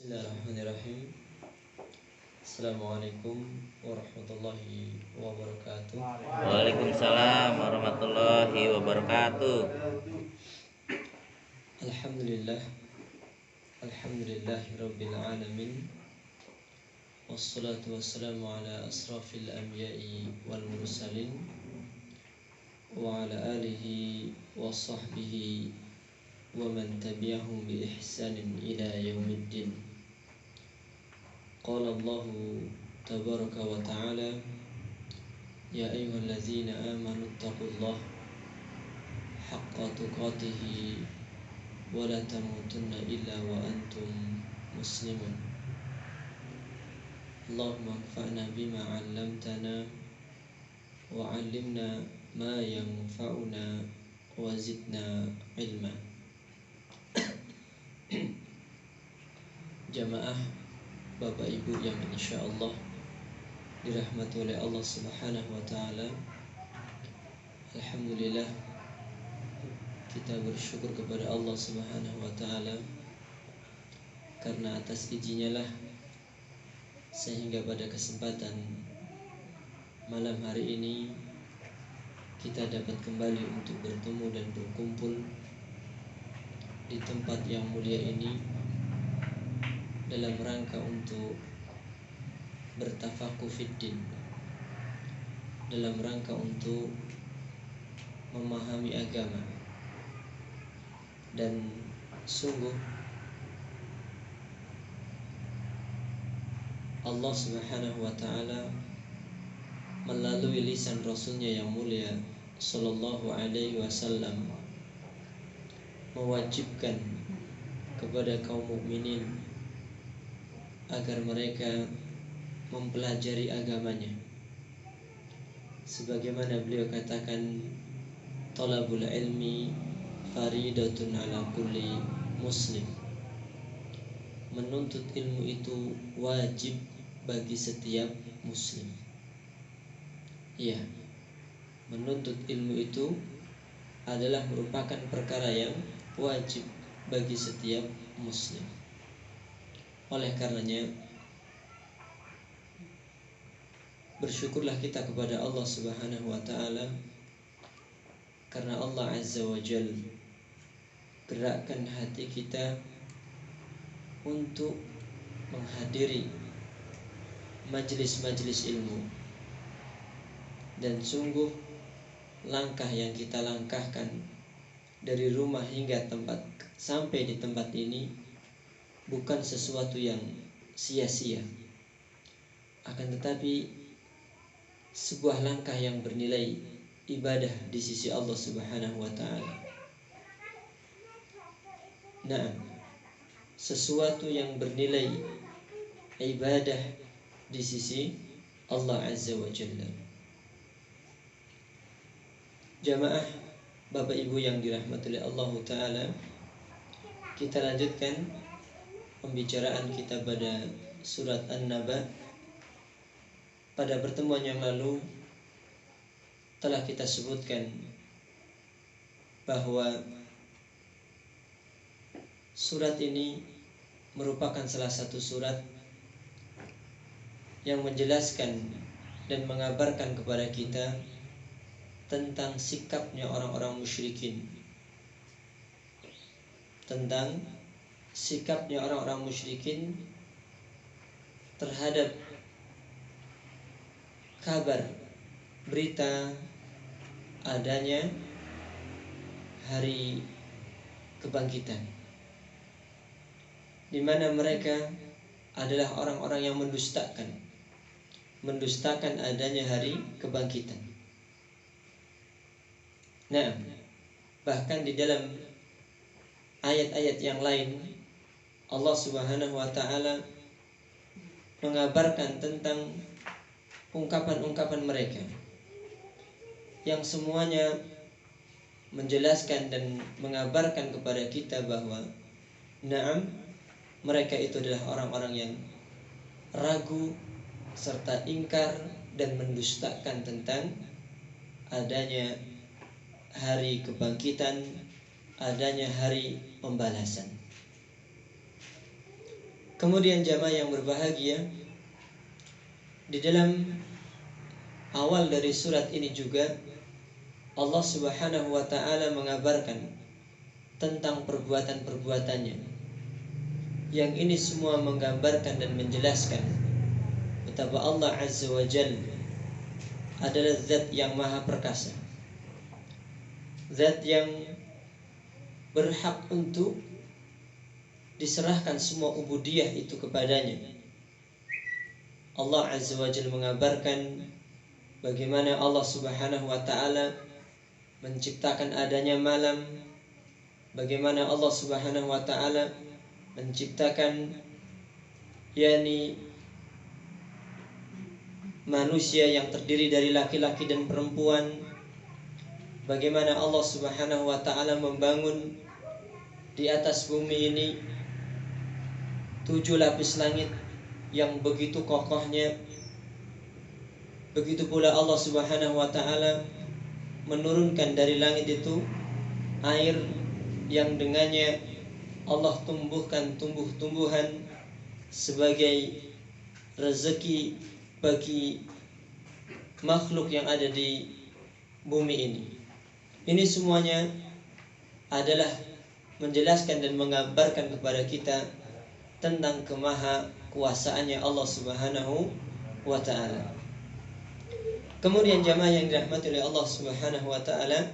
Bismillahirrahmanirrahim. Assalamualaikum warahmatullahi wabarakatuh. Waalaikumsalam warahmatullahi wabarakatuh. Alhamdulillah, alhamdulillahi rabbil alamin. Wassalatu wassalamu ala asrafil anbiya'i wal mursalin wa ala alihi wa sahbihi wa man tabi'ahum bi ihsanin ila yaumiddin. Qala Allah tabaraka wa ta'ala, ya ayyuhallazina amanu taqullaha haqqa tuqatih wa la tamutunna illa wa antum muslimun. Allahumma anfa'na bima 'allamtana wa 'allimna ma yanfa'una wa zidna ilma. Jamaah Bapak Ibu yang insyaallah dirahmati oleh Allah Subhanahu wa taala. Alhamdulillah, kita bersyukur kepada Allah Subhanahu wa taala karena atas izinnya lah sehingga pada kesempatan malam hari ini kita dapat kembali untuk bertemu dan berkumpul di tempat yang mulia ini dalam rangka untuk bertafakuh fiddin, dalam rangka untuk memahami agama. Dan sungguh Allah Subhanahu wa ta'ala melalui lisan Rasulnya yang mulia Sallallahu alaihi wasallam mewajibkan kepada kaum mukminin agar mereka mempelajari agamanya. Sebagaimana beliau katakan, talabul ilmi faridatun ala kulli muslim. Menuntut ilmu itu wajib bagi setiap muslim. Iya, menuntut ilmu itu adalah merupakan perkara yang wajib bagi setiap muslim. Oleh karenanya, bersyukurlah kita kepada Allah Subhanahu wa ta'ala karena Allah Azza wa Jal gerakkan hati kita untuk menghadiri majelis-majelis ilmu. Dan sungguh langkah yang kita langkahkan dari rumah hingga sampai di tempat ini bukan sesuatu yang sia-sia, akan tetapi sebuah langkah yang bernilai ibadah di sisi Allah Subhanahu wa ta'ala. Nah, sesuatu yang bernilai ibadah di sisi Allah Azza wa Jalla. Jamaah Bapak Ibu yang dirahmati oleh Allah Ta'ala, kita lanjutkan pembicaraan kita pada surat An-Naba. Pada pertemuan yang lalu telah kita sebutkan bahwa surat ini merupakan salah satu surat yang menjelaskan dan mengabarkan kepada kita tentang sikapnya orang-orang musyrikin, tentang sikapnya orang-orang musyrikin terhadap kabar berita adanya hari kebangkitan, di mana mereka adalah orang-orang yang mendustakan adanya hari kebangkitan. Nah, bahkan di dalam ayat-ayat yang lain Allah Subhanahu wa ta'ala mengabarkan tentang ungkapan-ungkapan mereka yang semuanya menjelaskan dan mengabarkan kepada kita bahwa na'am, mereka itu adalah orang-orang yang ragu serta ingkar dan mendustakan tentang adanya hari kebangkitan, adanya hari pembalasan. Kemudian jamaah yang berbahagia, di dalam awal dari surat ini juga Allah Subhanahu wa taala mengabarkan tentang perbuatan-perbuatannya. Yang ini semua menggambarkan dan menjelaskan betapa Allah Azza wa Jalla adalah zat yang maha perkasa, zat yang berhak untuk diserahkan semua ubudiyah itu kepadanya. Allah Azza wa Jalla mengabarkan bagaimana Allah Subhanahu wa taala menciptakan adanya malam, bagaimana Allah Subhanahu wa taala menciptakan yakni manusia yang terdiri dari laki-laki dan perempuan, bagaimana Allah Subhanahu wa taala membangun di atas bumi ini 7 lapis langit yang begitu kokohnya. Begitu pula Allah Subhanahu wa taala menurunkan dari langit itu air yang dengannya Allah tumbuhkan tumbuh-tumbuhan sebagai rezeki bagi makhluk yang ada di bumi ini. Ini semuanya adalah menjelaskan dan menggambarkan kepada kita tentang kemaha kuasaannya Allah Subhanahu wa taala. Kemudian jamaah yang dirahmati oleh Allah Subhanahu wa taala,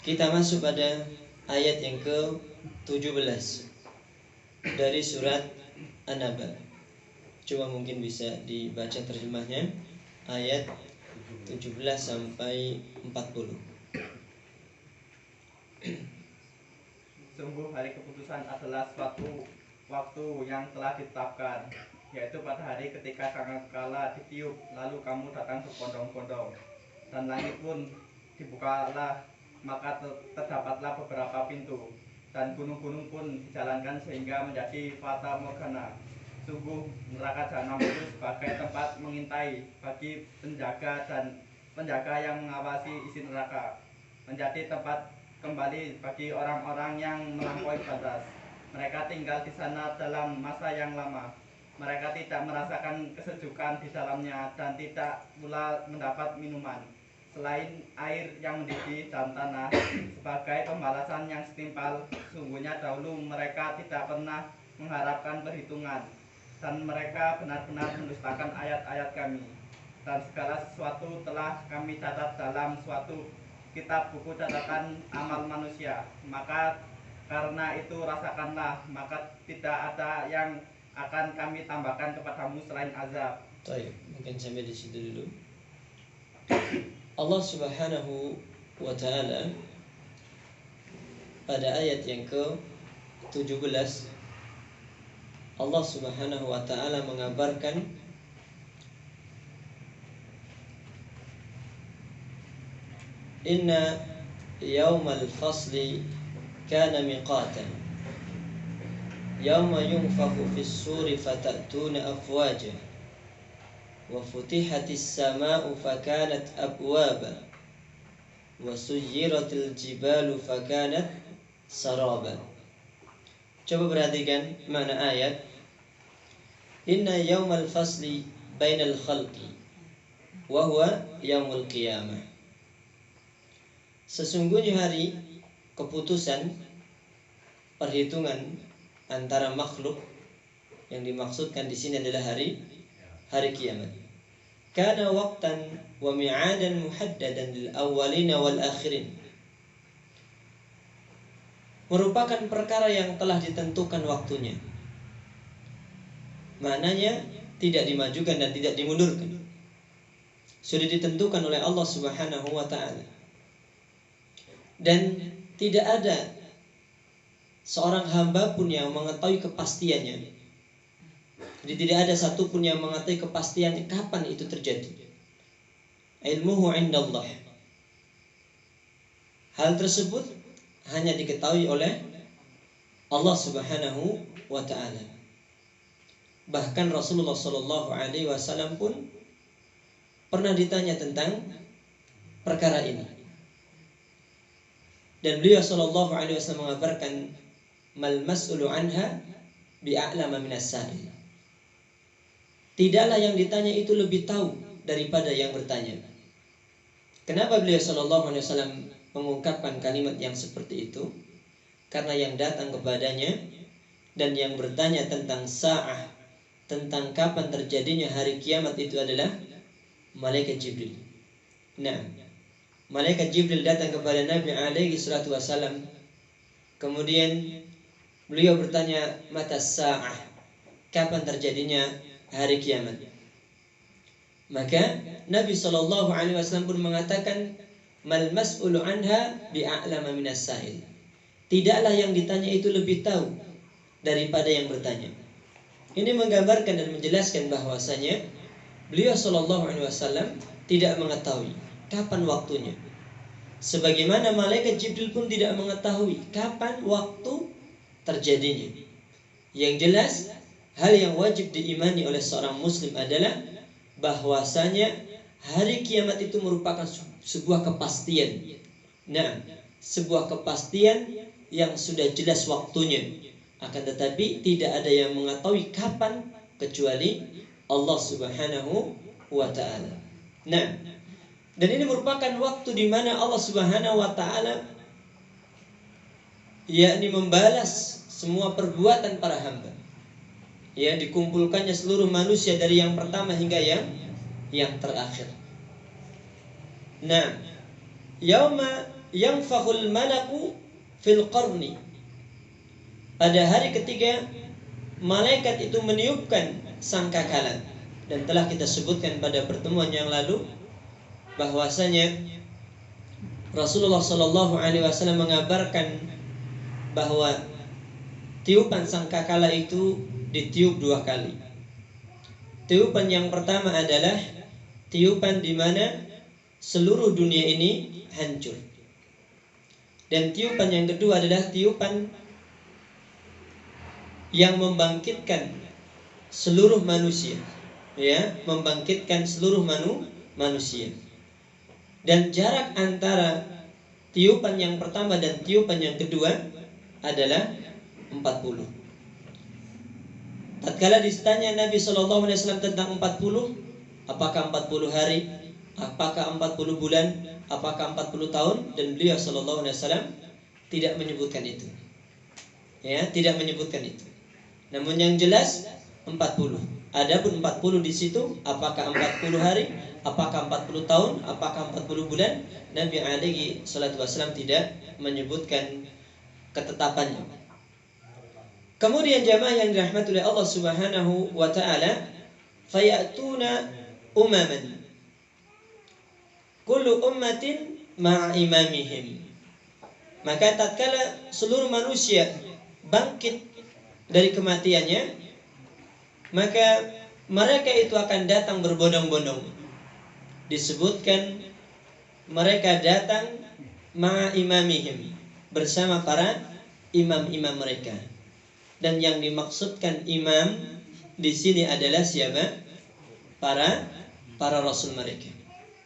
kita masuk pada ayat yang ke-17 dari surat An-Naba. Coba mungkin bisa dibaca terjemahnya, ayat 17 sampai 40. Sungguh hari keputusan adalah suatu waktu yang telah ditetapkan, yaitu pada hari ketika sangkakala ditiup, lalu kamu datang berbondong-bondong, dan langit pun dibukalah, maka terdapatlah beberapa pintu, dan gunung-gunung pun dijalankan sehingga menjadi fata morgana. Sungguh neraka jahanam itu sebagai tempat mengintai bagi penjaga yang mengawasi isi neraka, menjadi tempat kembali bagi orang-orang yang melampaui batas. Mereka tinggal di sana dalam masa yang lama. Mereka tidak merasakan kesejukan di dalamnya dan tidak pula mendapat minuman selain air yang mendidih dalam tanah sebagai pembalasan yang setimpal. Sungguhnya dahulu mereka tidak pernah mengharapkan perhitungan, dan mereka benar-benar mendustakan ayat-ayat kami. Dan segala sesuatu telah kami catat dalam suatu kitab buku catatan amal manusia. Maka karena itu rasakanlah, maka tidak ada yang akan kami tambahkan kepadamu selain azab. Baik, mungkin sampai di situ dulu. Allah Subhanahu wa taala pada ayat yang ke-17 Allah Subhanahu wa taala mengabarkan inna yaumal fasli kana miqatan yauma yunfakhu fis suri fatatuna afwaja wa futihatis samaa'u fakanat abwaba wa suyyiratil jibalu fakanat saraba. Coba perhatikan mana ayat. Inna yaumal fasli bainal khalqi wa huwa yaumul qiyamah. Sesungguhnya hari keputusan perhitungan antara makhluk, yang dimaksudkan di sini adalah hari kiamat. Kana waqtan wa mi'adan muhaddadan lil awwalina wal akhirin. Merupakan perkara yang telah ditentukan waktunya. Maknanya tidak dimajukan dan tidak dimundurkan. Sudah ditentukan oleh Allah Subhanahu wa taala. Dan tidak ada seorang hamba pun yang mengetahui kepastiannya. Jadi tidak ada satupun yang mengetahui kepastiannya kapan itu terjadi. Ilmuhu indallah. Hal tersebut hanya diketahui oleh Allah Subhanahu wa taala. Bahkan Rasulullah sallallahu alaihi wasallam pun pernah ditanya tentang perkara ini. Dan beliau sallallahu alaihi wasallam mengabarkan mal mas'ulu anha bi'a'lama minas sa'il. Tidaklah yang ditanya itu lebih tahu daripada yang bertanya. Kenapa beliau sallallahu alaihi wasallam mengungkapkan kalimat yang seperti itu? Karena yang datang kepadanya dan yang bertanya tentang sa'ah, tentang kapan terjadinya hari kiamat itu adalah malaikat Jibril. Nah, malaikat Jibril datang kepada Nabi alaihi salatu wasallam. Kemudian beliau bertanya, mata sa'ah, kapan terjadinya hari kiamat? Maka Nabi sallallahu alaihi wasallam pun mengatakan, mal mas'ulu anha bi'a'lama minas sa'il. Tidaklah yang ditanya itu lebih tahu daripada yang bertanya. Ini menggambarkan dan menjelaskan bahwasanya beliau sallallahu alaihi wasallam tidak mengetahui kapan waktunya. Sebagaimana malaikat Jibril pun tidak mengetahui kapan waktu terjadinya. Yang jelas, hal yang wajib diimani oleh seorang muslim adalah bahwasanya hari kiamat itu merupakan sebuah kepastian. Nah, sebuah kepastian yang sudah jelas waktunya. Akan tetapi tidak ada yang mengetahui kapan kecuali Allah Subhanahu wa ta'ala. Nah, dan ini merupakan waktu di mana Allah Subhanahu wa ta'ala yakni membalas semua perbuatan para hamba. Ya, dikumpulkannya seluruh manusia dari yang pertama hingga yang terakhir. Nah, yauma yanfakhul malaku fil qarni. Pada hari ketiga malaikat itu meniupkan sangkakala, dan telah kita sebutkan pada pertemuan yang lalu bahwasanya Rasulullah sallallahu alaihi wasallam mengabarkan bahwa tiupan sangkakala itu ditiup 2 kali. Tiupan yang pertama adalah tiupan di mana seluruh dunia ini hancur. Dan tiupan yang kedua adalah tiupan yang membangkitkan seluruh manusia, ya, membangkitkan seluruh manusia. Dan jarak antara tiupan yang pertama dan tiupan yang kedua adalah 40. Tatkala ditanya Nabi SAW tentang 40, apakah 40 hari, apakah 40 bulan, apakah 40 tahun, dan beliau SAW tidak menyebutkan itu. Ya, tidak menyebutkan itu. Namun yang jelas 40. Adapun 40 di situ, apakah 40 hari, apakah 40 tahun, apakah 40 bulan, Nabi alaihi salatu wasallam tidak menyebutkan ketetapannya. Kemudian jamaah yang dirahmati oleh Allah Subhanahu wa taala, fayatuna umaman, kullu ummatin ma'a imamihim. Maka tatkala seluruh manusia bangkit dari kematiannya, maka mereka itu akan datang berbondong-bondong. Disebutkan mereka datang ma'a imamihim, bersama para imam-imam mereka. Dan yang dimaksudkan imam di sini adalah siapa? Para rasul mereka.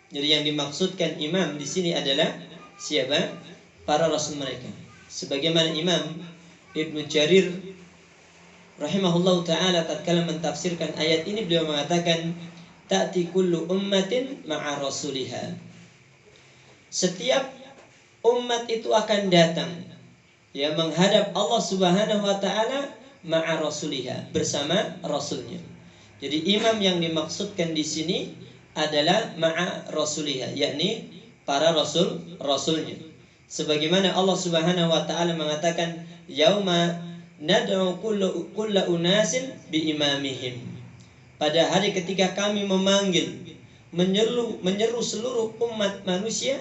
Jadi yang dimaksudkan imam di sini adalah siapa? Para rasul mereka. Sebagaimana Imam Ibnu Jarir rahimahullahu taala tatkala mentafsirkan ayat ini, beliau mengatakan ta'ti kullu ummatin ma'a rasuliha. Setiap umat itu akan datang, ya, menghadap Allah Subhanahu wa taala ma'a rasuliha, bersama rasulnya. Jadi imam yang dimaksudkan di sini adalah ma'a rasuliha, yakni para rasulnya. Sebagaimana Allah Subhanahu wa taala mengatakan, yauma nad'u kulla unasin bi imamihim. Pada hari ketika kami memanggil, menyeru seluruh umat manusia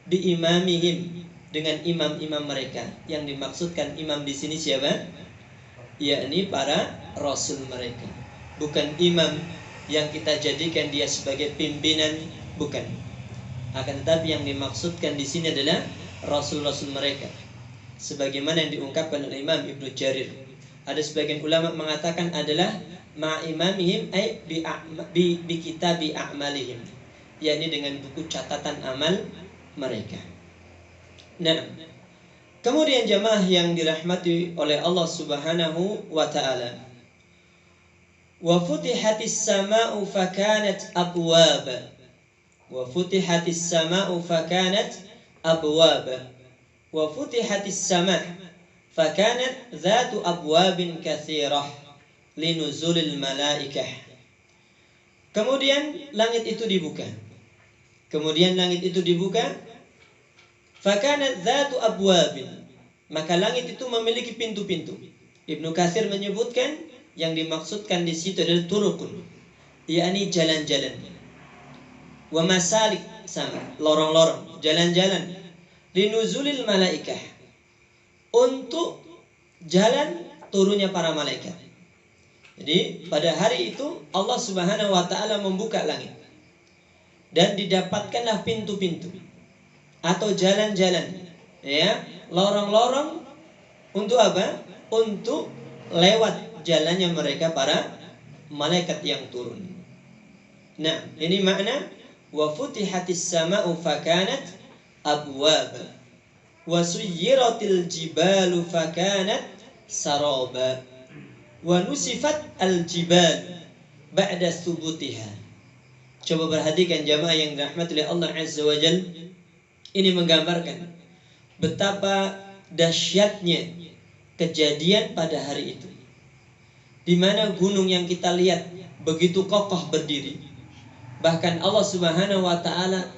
bi imamihim, dengan imam-imam mereka. Yang dimaksudkan imam di sini siapa? Yakni para rasul mereka. Bukan imam yang kita jadikan dia sebagai pimpinan, bukan. Akan tetapi yang dimaksudkan di sini adalah rasul-rasul mereka. Sebagaimana yang diungkapkan oleh Imam Ibnu Jarir. Ada sebagian ulama mengatakan adalah ma'imamihim ay bi kitabi a'malihim, yakni dengan buku catatan amal mereka. Nah, Kemudian jamaah yang dirahmati oleh Allah Subhanahu wa taala. Wa futihatis sama'u fakanat abwaba. Wa futihatis sama'u fakanat abwaba. Wa futihatis sama' fakanat dzatu abwabin katsirah linuzulil malaikah. Kemudian langit itu dibuka. Fakanat dzatu abwabin. Maka langit itu memiliki pintu-pintu. Ibnu Katsir menyebutkan yang dimaksudkan di situ adalah turukun, yakni jalan-jalan. Wa masalik, sama, lorong-lorong, jalan-jalan. Linuzulil malaikah, untuk jalan turunnya para malaikat. Jadi pada hari itu Allah Subhanahu wa taala membuka langit dan didapatkanlah pintu-pintu atau jalan-jalan, ya, lorong-lorong. Untuk apa? Untuk lewat jalannya mereka para malaikat yang turun. Nah, ini makna wa futihatis sama'u fakanat abwaba wa suyyiratil jibalu fakanat saraba wa nusifat al jibal ba'da thubutiha. Coba perhatikan jamaah yang dirahmati oleh Allah Azza wa Jalla. Ini menggambarkan betapa dahsyatnya kejadian pada hari itu, di mana gunung yang kita lihat begitu kokoh berdiri. Bahkan Allah Subhanahu wa taala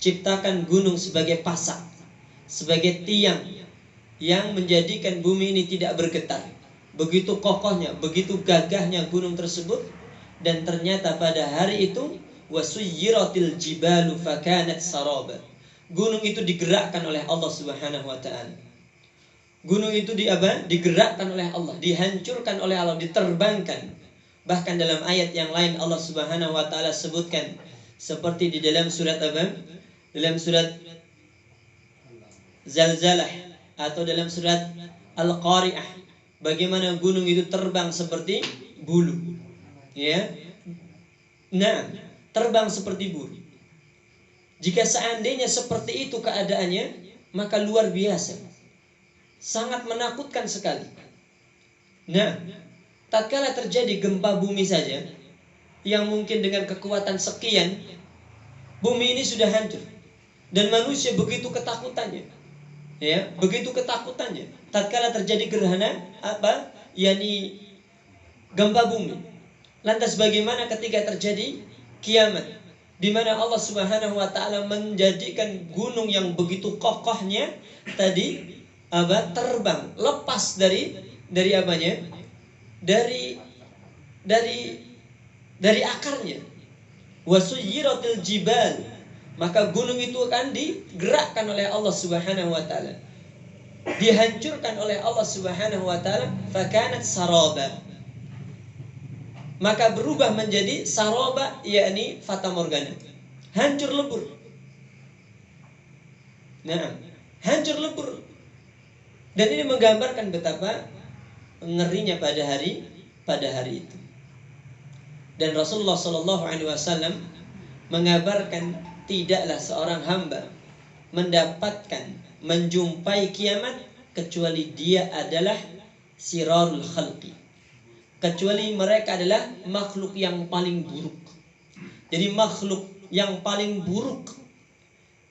ciptakan gunung sebagai pasak, sebagai tiang yang menjadikan bumi ini tidak bergetar. Begitu kokohnya, begitu gagahnya gunung tersebut. Dan ternyata pada hari itu wasuyyiratil jibalu fakanat saraba. Gunung itu digerakkan oleh Allah Subhanahu wa taala. Gunung itu digerakkan oleh Allah, dihancurkan oleh Allah, diterbangkan. Bahkan dalam ayat yang lain Allah Subhanahu wa taala sebutkan seperti di dalam surat apa? Dalam surat Zalzalah atau dalam surat Al-Qari'ah, bagaimana gunung itu terbang seperti bulu. Ya. Nah, terbang seperti bulu. Jika seandainya seperti itu keadaannya, maka luar biasa. Sangat menakutkan sekali. Nah, tatkala terjadi gempa bumi saja, yang mungkin dengan kekuatan sekian, bumi ini sudah hancur. Dan manusia begitu ketakutannya. Ya, begitu ketakutannya. Tatkala terjadi gerhana, yakni gempa bumi. Lantas bagaimana ketika terjadi kiamat? Di mana Allah Subhanahu wa taala menjadikan gunung yang begitu kokohnya tadi terbang, lepas dari apanya? Dari akarnya. Wasuyyiratil jibal. Maka gunung itu akan digerakkan oleh Allah Subhanahu wa taala. Dihancurkan oleh Allah Subhanahu wa taala, fakanat saraba. Maka berubah menjadi saraba, yakni fata morgana, hancur lebur. Nah, hancur lebur. Dan ini menggambarkan betapa ngerinya pada hari itu. Dan Rasulullah Shallallahu Alaihi Wasallam mengabarkan tidaklah seorang hamba mendapatkan, menjumpai kiamat kecuali dia adalah sirarul khalqi, kecuali mereka adalah makhluk yang paling buruk. Jadi makhluk yang paling buruk,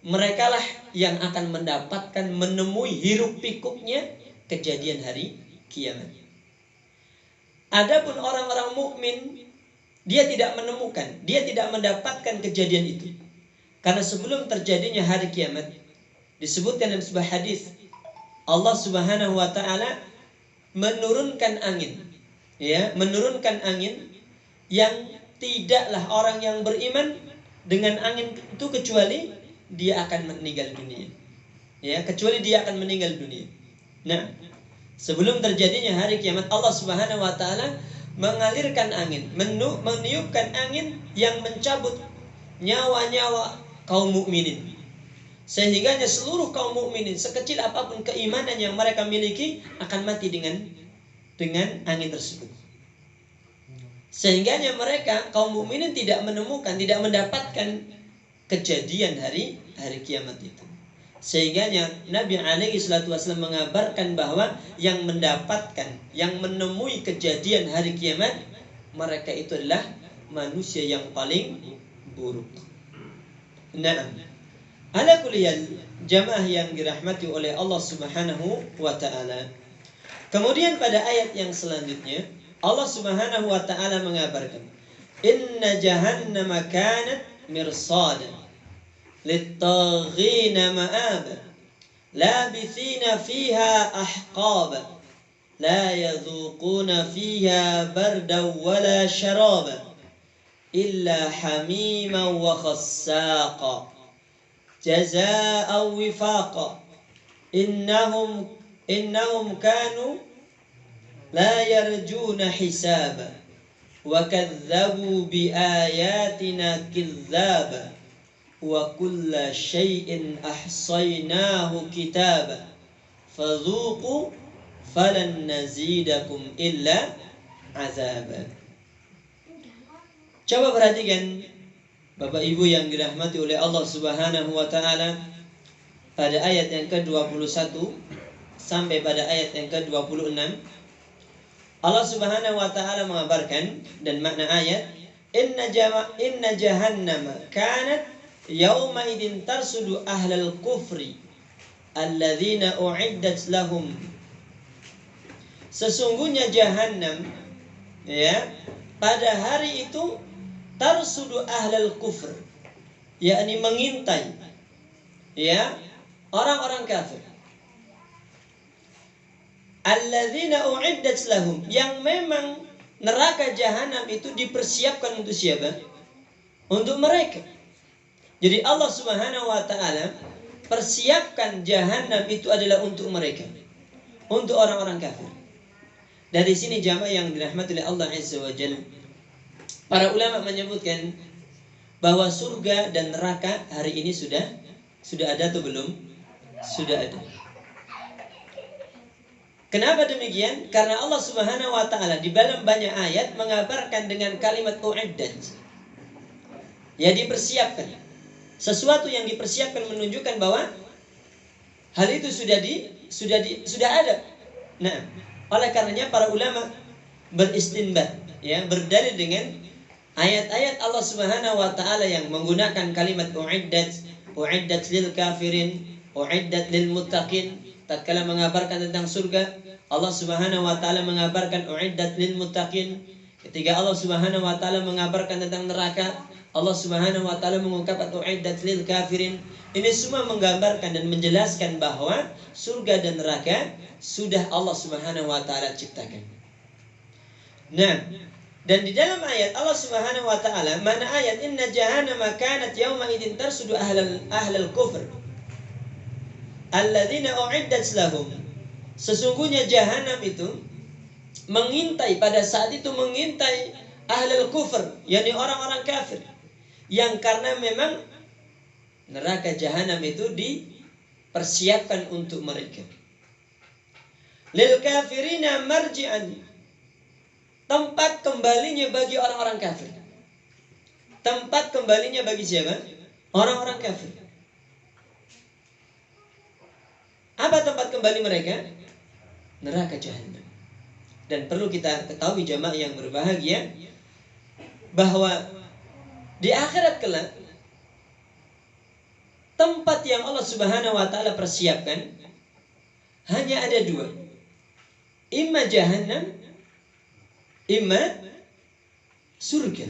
merekalah yang akan mendapatkan, menemui hiruk pikuknya kejadian hari kiamat. Adapun orang-orang mukmin, dia tidak menemukan, dia tidak mendapatkan kejadian itu. Karena sebelum terjadinya hari kiamat, disebutkan dalam sebuah hadis, Allah Subhanahu wa taala menurunkan angin. Ya, menurunkan angin yang tidaklah orang yang beriman dengan angin itu kecuali dia akan meninggal dunia. Ya, kecuali dia akan meninggal dunia. Nah, sebelum terjadinya hari kiamat, Allah Subhanahu wa taala mengalirkan angin, meniupkan angin yang mencabut nyawa-nyawa kaum mukminin. Sehingga seluruh kaum mukminin, sekecil apapun keimanan yang mereka miliki, akan mati dengan angin tersebut. Sehingga mereka kaum mukminin tidak menemukan, tidak mendapatkan kejadian hari kiamat itu. Sehingga Nabi alaihi salatu wasallam mengabarkan bahwa yang mendapatkan, yang menemui kejadian hari kiamat, mereka itu adalah manusia yang paling buruk. Nah, ala kulli hal, jamaah yang dirahmati oleh Allah Subhanahu wa taala. Kemudian pada ayat yang selanjutnya Allah Subhanahu wa taala mengabarkan, "Inna jahannama kanat mirsada للطاغين مآبا لابثين فيها أحقابا لا يذوقون فيها بردا ولا شرابا إلا حميما وخساقا جزاء وفاقا إنهم كانوا لا يرجون حسابا وكذبوا بآياتنا كذابا وَكُلَّ شَيْءٍ أَحْصَيْنَاهُ كِتَابًا فَذُوقُوا فَلَنْ نَزِيدَكُمْ إِلَّا عَذَابًا. Coba perhatikan Bapak Ibu yang dirahmati oleh Allah Subhanahu wa taala, pada ayat yang ke-21 sampai pada ayat yang ke-26 Allah Subhanahu wa taala mengabarkan, dan makna ayat, inna jahannama kanat yauma idin tarsudu ahlal kufri alladzina uiddat lahum. Sesungguhnya jahannam, ya, pada hari itu tarsudu ahlal kufr, yakni mengintai, ya, orang-orang kafir. Alladzina uiddat lahum, yang memang neraka jahanam itu dipersiapkan untuk siapa? Untuk mereka. Jadi Allah Subhanahu wa taala persiapkan jahanam itu adalah untuk mereka, untuk orang-orang kafir. Dari sini jamaah yang dirahmati oleh Allah Azza wa Jalla, para ulama menyebutkan bahwa surga dan neraka hari ini sudah ada atau belum? Sudah ada. Kenapa demikian? Karena Allah Subhanahu wa taala di dalam banyak ayat mengabarkan dengan kalimat uiddat. Ya, dipersiapkan. Sesuatu yang dipersiapkan menunjukkan bahwa hal itu sudah ada. Nah, oleh karenanya para ulama beristinbat, ya, berdalil dengan ayat-ayat Allah Subhanahu wa taala yang menggunakan kalimat uiddat lil kafirin, uiddat lil muttaqin. Tatkala mengabarkan tentang surga, Allah Subhanahu wa taala mengabarkan uiddat lil muttaqin. Ketika Allah Subhanahu wa taala mengabarkan tentang neraka, Allah Subhanahu wa taala mengungkapkan uiddat lil kafirin. Ini semua menggambarkan dan menjelaskan bahwa surga dan neraka sudah Allah Subhanahu wa taala ciptakan. Nah, dan di dalam ayat Allah Subhanahu wa taala, mana ayat inna jahannama kanat yauma idin tarsudu ahlal kufr alladzina uiddat lahum. Sesungguhnya jahanam itu mengintai, pada saat itu mengintai ahlul kufur, yakni orang-orang kafir, yang karena memang neraka jahanam itu dipersiapkan untuk mereka. Lil kafirina marji'an, tempat kembalinya bagi orang-orang kafir. Tempat kembalinya bagi siapa? Orang-orang kafir. Apa tempat kembali mereka? Neraka jahanam. Dan perlu kita ketahui jamaah yang berbahagia, bahwa di akhirat kelak tempat yang Allah Subhanahu wa taala persiapkan hanya ada dua. Imma jahannam, imma surga.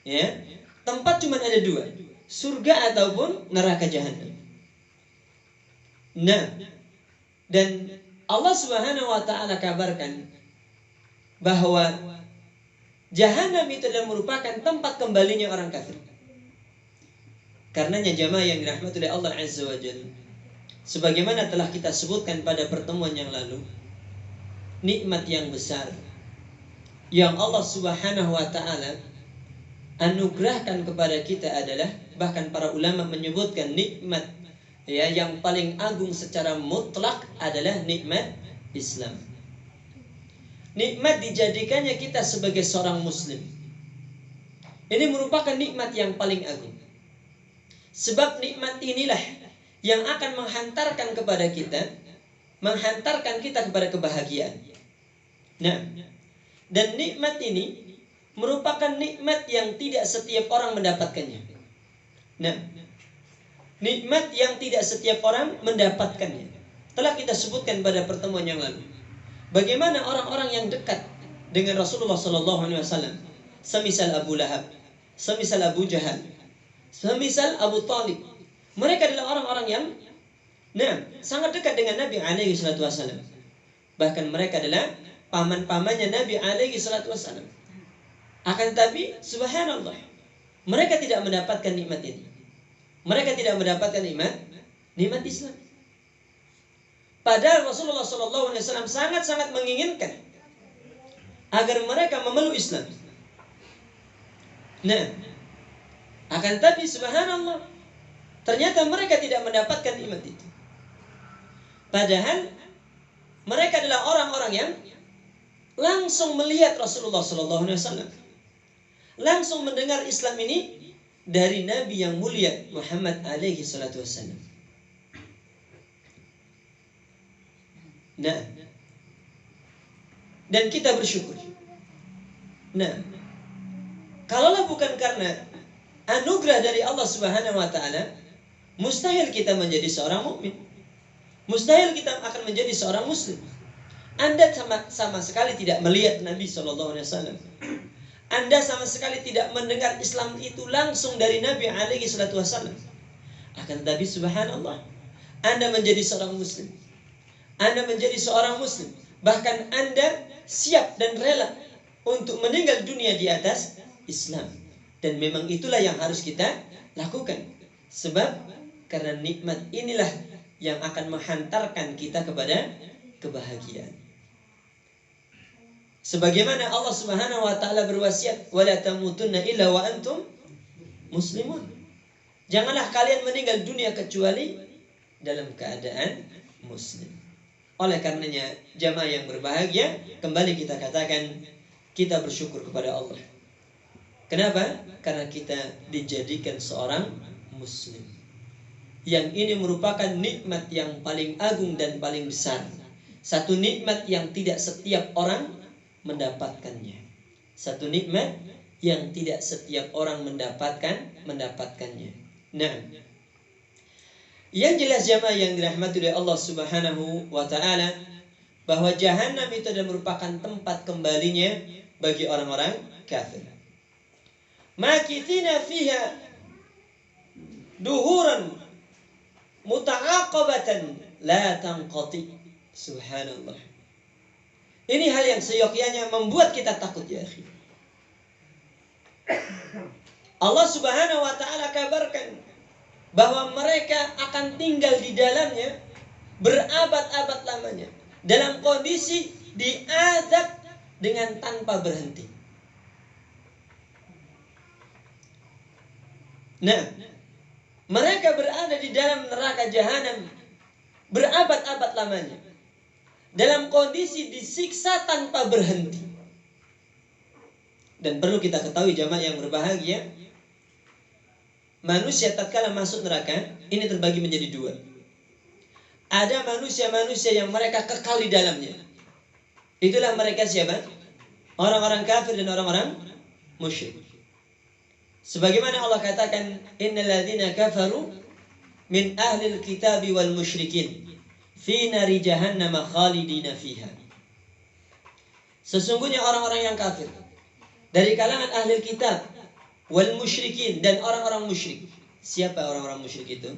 Ya, tempat cuma ada dua, surga ataupun neraka jahanam. Nah, dan Allah Subhanahu wa taala kabarkan bahwa jahanam itu adalah merupakan tempat kembalinya orang kafir. Karenanya jamaah yang dirahmati oleh Allah Azza wa Jalla, sebagaimana telah kita sebutkan pada pertemuan yang lalu, nikmat yang besar yang Allah Subhanahu wa taala anugerahkan kepada kita adalah, bahkan para ulama menyebutkan nikmat, ya, yang paling agung secara mutlak adalah nikmat Islam. Nikmat dijadikannya kita sebagai seorang muslim. Ini merupakan nikmat yang paling agung. Sebab nikmat inilah yang akan menghantarkan kita kepada kebahagiaan. Nah, dan nikmat ini merupakan nikmat yang tidak setiap orang mendapatkannya. Nah, nikmat yang tidak setiap orang mendapatkannya. Telah kita sebutkan pada pertemuan yang lalu. Bagaimana orang-orang yang dekat dengan Rasulullah SAW, semisal Abu Lahab, semisal Abu Jahal, semisal Abu Talib. Mereka adalah orang-orang yang sangat dekat dengan Nabi SAW. Bahkan mereka adalah paman-pamannya Nabi SAW. Akan tetapi, subhanallah, mereka tidak mendapatkan nikmat ini. Mereka tidak mendapatkan nikmat Islam. Padahal Rasulullah SAW sangat-sangat menginginkan agar mereka memeluk Islam. Nah, akan tetapi subhanallah, ternyata mereka tidak mendapatkan nikmat itu. Padahal mereka adalah orang-orang yang langsung melihat Rasulullah SAW, langsung mendengar Islam ini dari Nabi yang mulia Muhammad alaihi salatu wassalam. Nah, dan kita bersyukur. Nah, kalaulah bukan karena anugerah dari Allah Subhanahu wa taala, mustahil kita menjadi seorang mukmin. Mustahil kita akan menjadi seorang muslim. Anda sama sekali tidak melihat Nabi SAW. Anda sama sekali tidak mendengar Islam itu langsung dari Nabi alaihi salatu wasallam. Akan tetapi subhanallah, Anda menjadi seorang muslim. Anda menjadi seorang muslim. Bahkan Anda siap dan rela untuk meninggal dunia di atas Islam. Dan memang itulah yang harus kita lakukan. Sebab karena nikmat inilah yang akan menghantarkan kita kepada kebahagiaan. Sebagaimana Allah Subhanahu wa taala berwasiat, "Wala tamutunna illa wa antum muslimun." Janganlah kalian meninggal dunia kecuali dalam keadaan muslim. Oleh karenanya, jamaah yang berbahagia, kembali kita katakan kita bersyukur kepada Allah. Kenapa? Karena kita dijadikan seorang muslim. Yang ini merupakan nikmat yang paling agung dan paling besar. Satu nikmat yang tidak setiap orang mendapatkannya. Satu nikmat yang tidak setiap orang mendapatkannya. Nah, yang jelas jamaah yang dirahmati oleh Allah Subhanahu wa taala, bahwa jahanam itu adalah merupakan tempat kembalinya bagi orang-orang kafir. Makithina fiha duhuran muta'aqabatan la tanqati. Subhanallah. Ini hal yang seyogyanya membuat kita takut ya akhi. Allah Subhanahu wa taala kabarkan bahwa mereka akan tinggal di dalamnya berabad-abad lamanya dalam kondisi diazab dengan tanpa berhenti. Nah, mereka berada di dalam neraka jahanam berabad-abad lamanya dalam kondisi disiksa tanpa berhenti. Dan perlu kita ketahui jamaah yang berbahagia, manusia tatkala masuk neraka ini terbagi menjadi dua. Ada manusia-manusia yang mereka kekal di dalamnya. Itulah mereka siapa? Orang-orang kafir dan orang-orang musyrik. Sebagaimana Allah katakan, innal ladzina kafaru min ahlil kitabi wal musyrikin fi nari jahannam khalidina fiha. Sesungguhnya orang-orang yang kafir dari kalangan ahli kitab wal musyrikin dan orang-orang musyrik. Siapa orang-orang musyrik itu?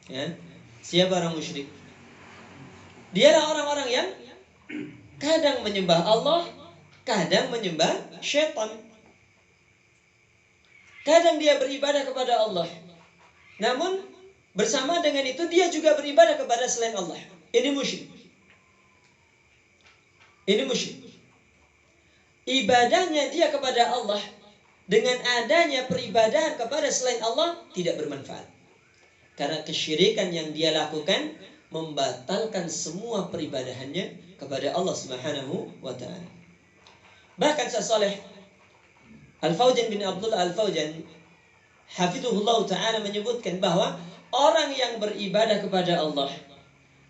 Ya. Siapa orang musyrik? Dialah orang-orang yang kadang menyembah Allah, kadang menyembah syaitan. Kadang dia beribadah kepada Allah, namun bersama dengan itu dia juga beribadah kepada selain Allah. Ini musyrik. Ini musyrik. Ibadahnya dia kepada Allah dengan adanya peribadahan kepada selain Allah tidak bermanfaat. Karena kesyirikan yang dia lakukan membatalkan semua peribadahannya kepada Allah Subhanahu wa taala. Bahkan Syekh Saleh Al-Fauzan bin Abdullah Al-Fauzan hafizahullah taala menyebutkan bahwa orang yang beribadah kepada Allah,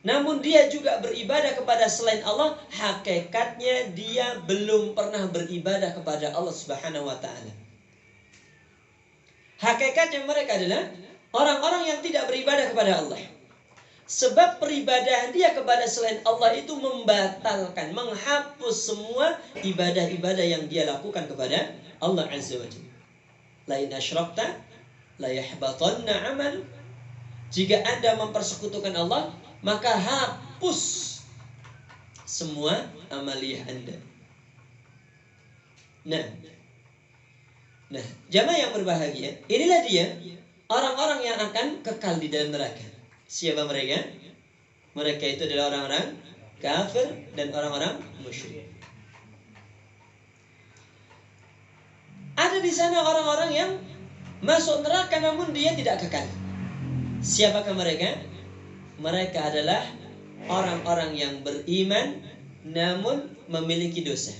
namun dia juga beribadah kepada selain Allah, hakikatnya dia belum pernah beribadah kepada Allah Subhanahu wa taala. Hakikatnya mereka adalah orang-orang yang tidak beribadah kepada Allah. Sebab peribadahan dia kepada selain Allah itu membatalkan, menghapus semua ibadah-ibadah yang dia lakukan kepada Allah Azza wa Jalla. La in asyrakta la yahbatanna 'amal. Jika Anda mempersekutukan Allah, maka hapus semua amaliyah Anda. Nah, jamaah yang berbahagia, inilah dia orang-orang yang akan kekal di dalam neraka. Siapa mereka? Mereka itu adalah orang-orang kafir dan orang-orang musyrik. Ada di sana orang-orang yang masuk neraka namun dia tidak kekal. Siapakah mereka? Mereka adalah orang-orang yang beriman namun memiliki dosa.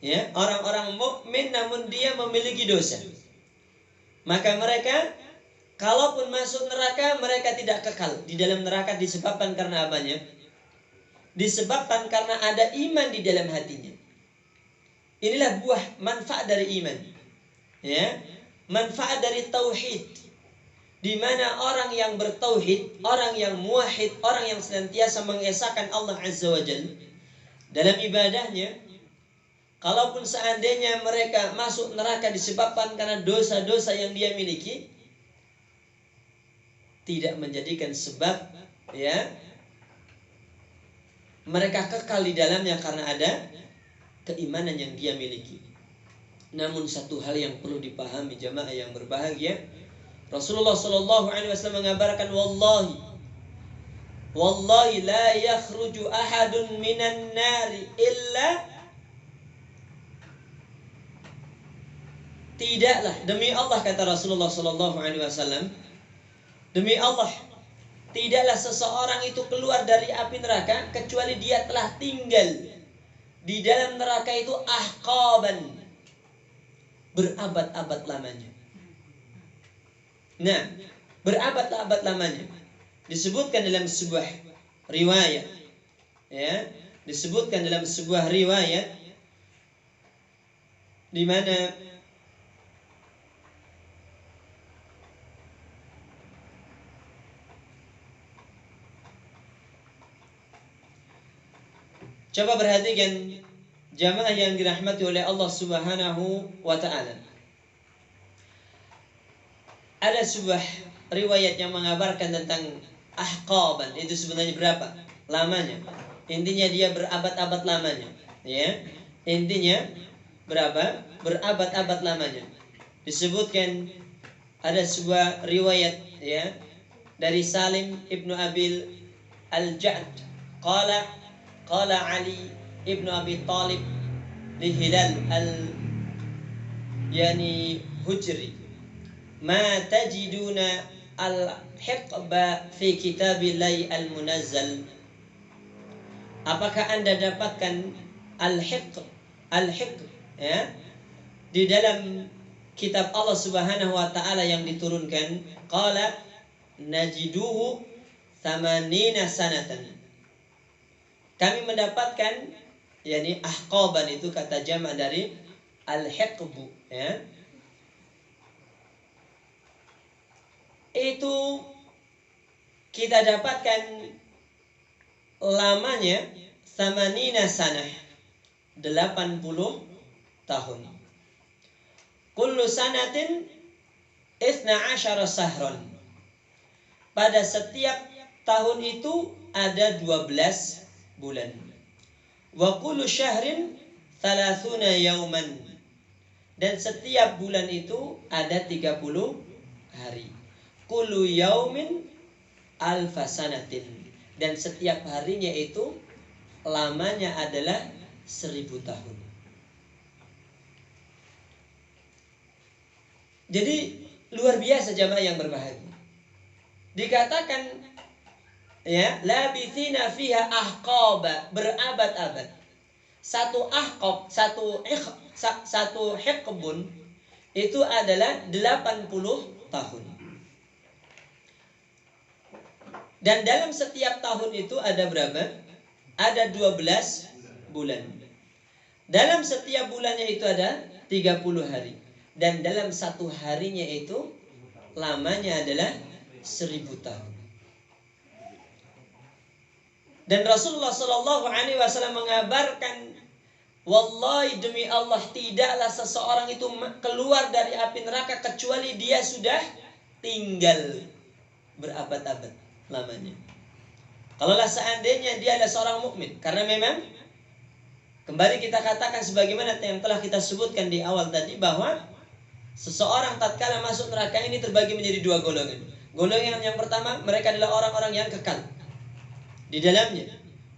Ya, orang-orang mukmin namun dia memiliki dosa. Maka mereka kalaupun masuk neraka, mereka tidak kekal di dalam neraka disebabkan karena apanya? Disebabkan karena ada iman di dalam hatinya. Inilah buah manfaat dari iman. Ya, manfaat dari tauhid. Di mana orang yang bertauhid, orang yang muwahhid, orang yang senantiasa mengesahkan Allah Azza wa Jalla dalam ibadahnya, kalaupun seandainya mereka masuk neraka disebabkan karena dosa-dosa yang dia miliki, tidak menjadikan sebab ya mereka kekal di dalamnya karena ada keimanan yang dia miliki. Namun satu hal yang perlu dipahami jamaah yang berbahagia, Rasulullah sallallahu alaihi wasallam mengabarkan, wallahi la yakhruju ahadun minan nari illa, tidaklah, demi Allah kata Rasulullah sallallahu alaihi wasallam, demi Allah, tidaklah seseorang itu keluar dari api neraka kecuali dia telah tinggal di dalam neraka itu ahqaban, berabad-abad lamanya. Nah, berabad-abad lamanya. Disebutkan dalam sebuah riwayat, ya, disebutkan dalam sebuah riwayat di mana coba perhatikan jamaah yang dirahmati oleh Allah Subhanahu wa taala. Ada sebuah riwayat yang mengabarkan tentang ahqaban, itu sebenarnya berapa lamanya. Intinya dia berabad-abad lamanya, ya. Intinya berapa? Berabad-abad lamanya. Disebutkan ada sebuah riwayat ya dari Salim ibnu Abil Al-Ja'd, qala Ali ibnu Abi Talib li Hilal Hujri, ma tajiduna al-hiqba fi kitabillahi al-munazzal. Apakah Anda dapatkan al-hiqb ya di dalam kitab Allah Subhanahu wa taala yang diturunkan? Qala najiduhu 80 sanatan. Kami mendapatkan, yakni ahqaban itu kata jamak dari al-hiqbu ya. Itu kita dapatkan lamanya 80 sanah, 80 tahun. Kullu sanatin 12 sahron. Pada setiap tahun itu ada 12 bulan. Wa kullu syahrin 30 yauman. Dan setiap bulan itu ada 30 hari. Kullu yaumin alfasanatin. Dan setiap harinya itu lamanya adalah 1000 tahun. Jadi luar biasa jamaah yang berbahagia. Dikatakan ya, labithina fiha ahqaba, berabad-abad. Satu ahqab, satu hiqbun itu adalah 80 tahun. Dan dalam setiap tahun itu ada berapa? Ada 12 bulan. Dalam setiap bulannya itu ada 30 hari. Dan dalam satu harinya itu lamanya adalah 1000 tahun. Dan Rasulullah Shallallahu Alaihi Wasallam mengabarkan, wallahi demi Allah, tidaklah seseorang itu keluar dari api neraka kecuali dia sudah tinggal berabad-abad lamanya. Kalaulah seandainya dia adalah seorang mukmin, karena memang kembali kita katakan sebagaimana yang telah kita sebutkan di awal tadi, bahwa seseorang tatkala masuk neraka ini terbagi menjadi dua golongan. Golongan yang pertama, mereka adalah orang-orang yang kekal di dalamnya.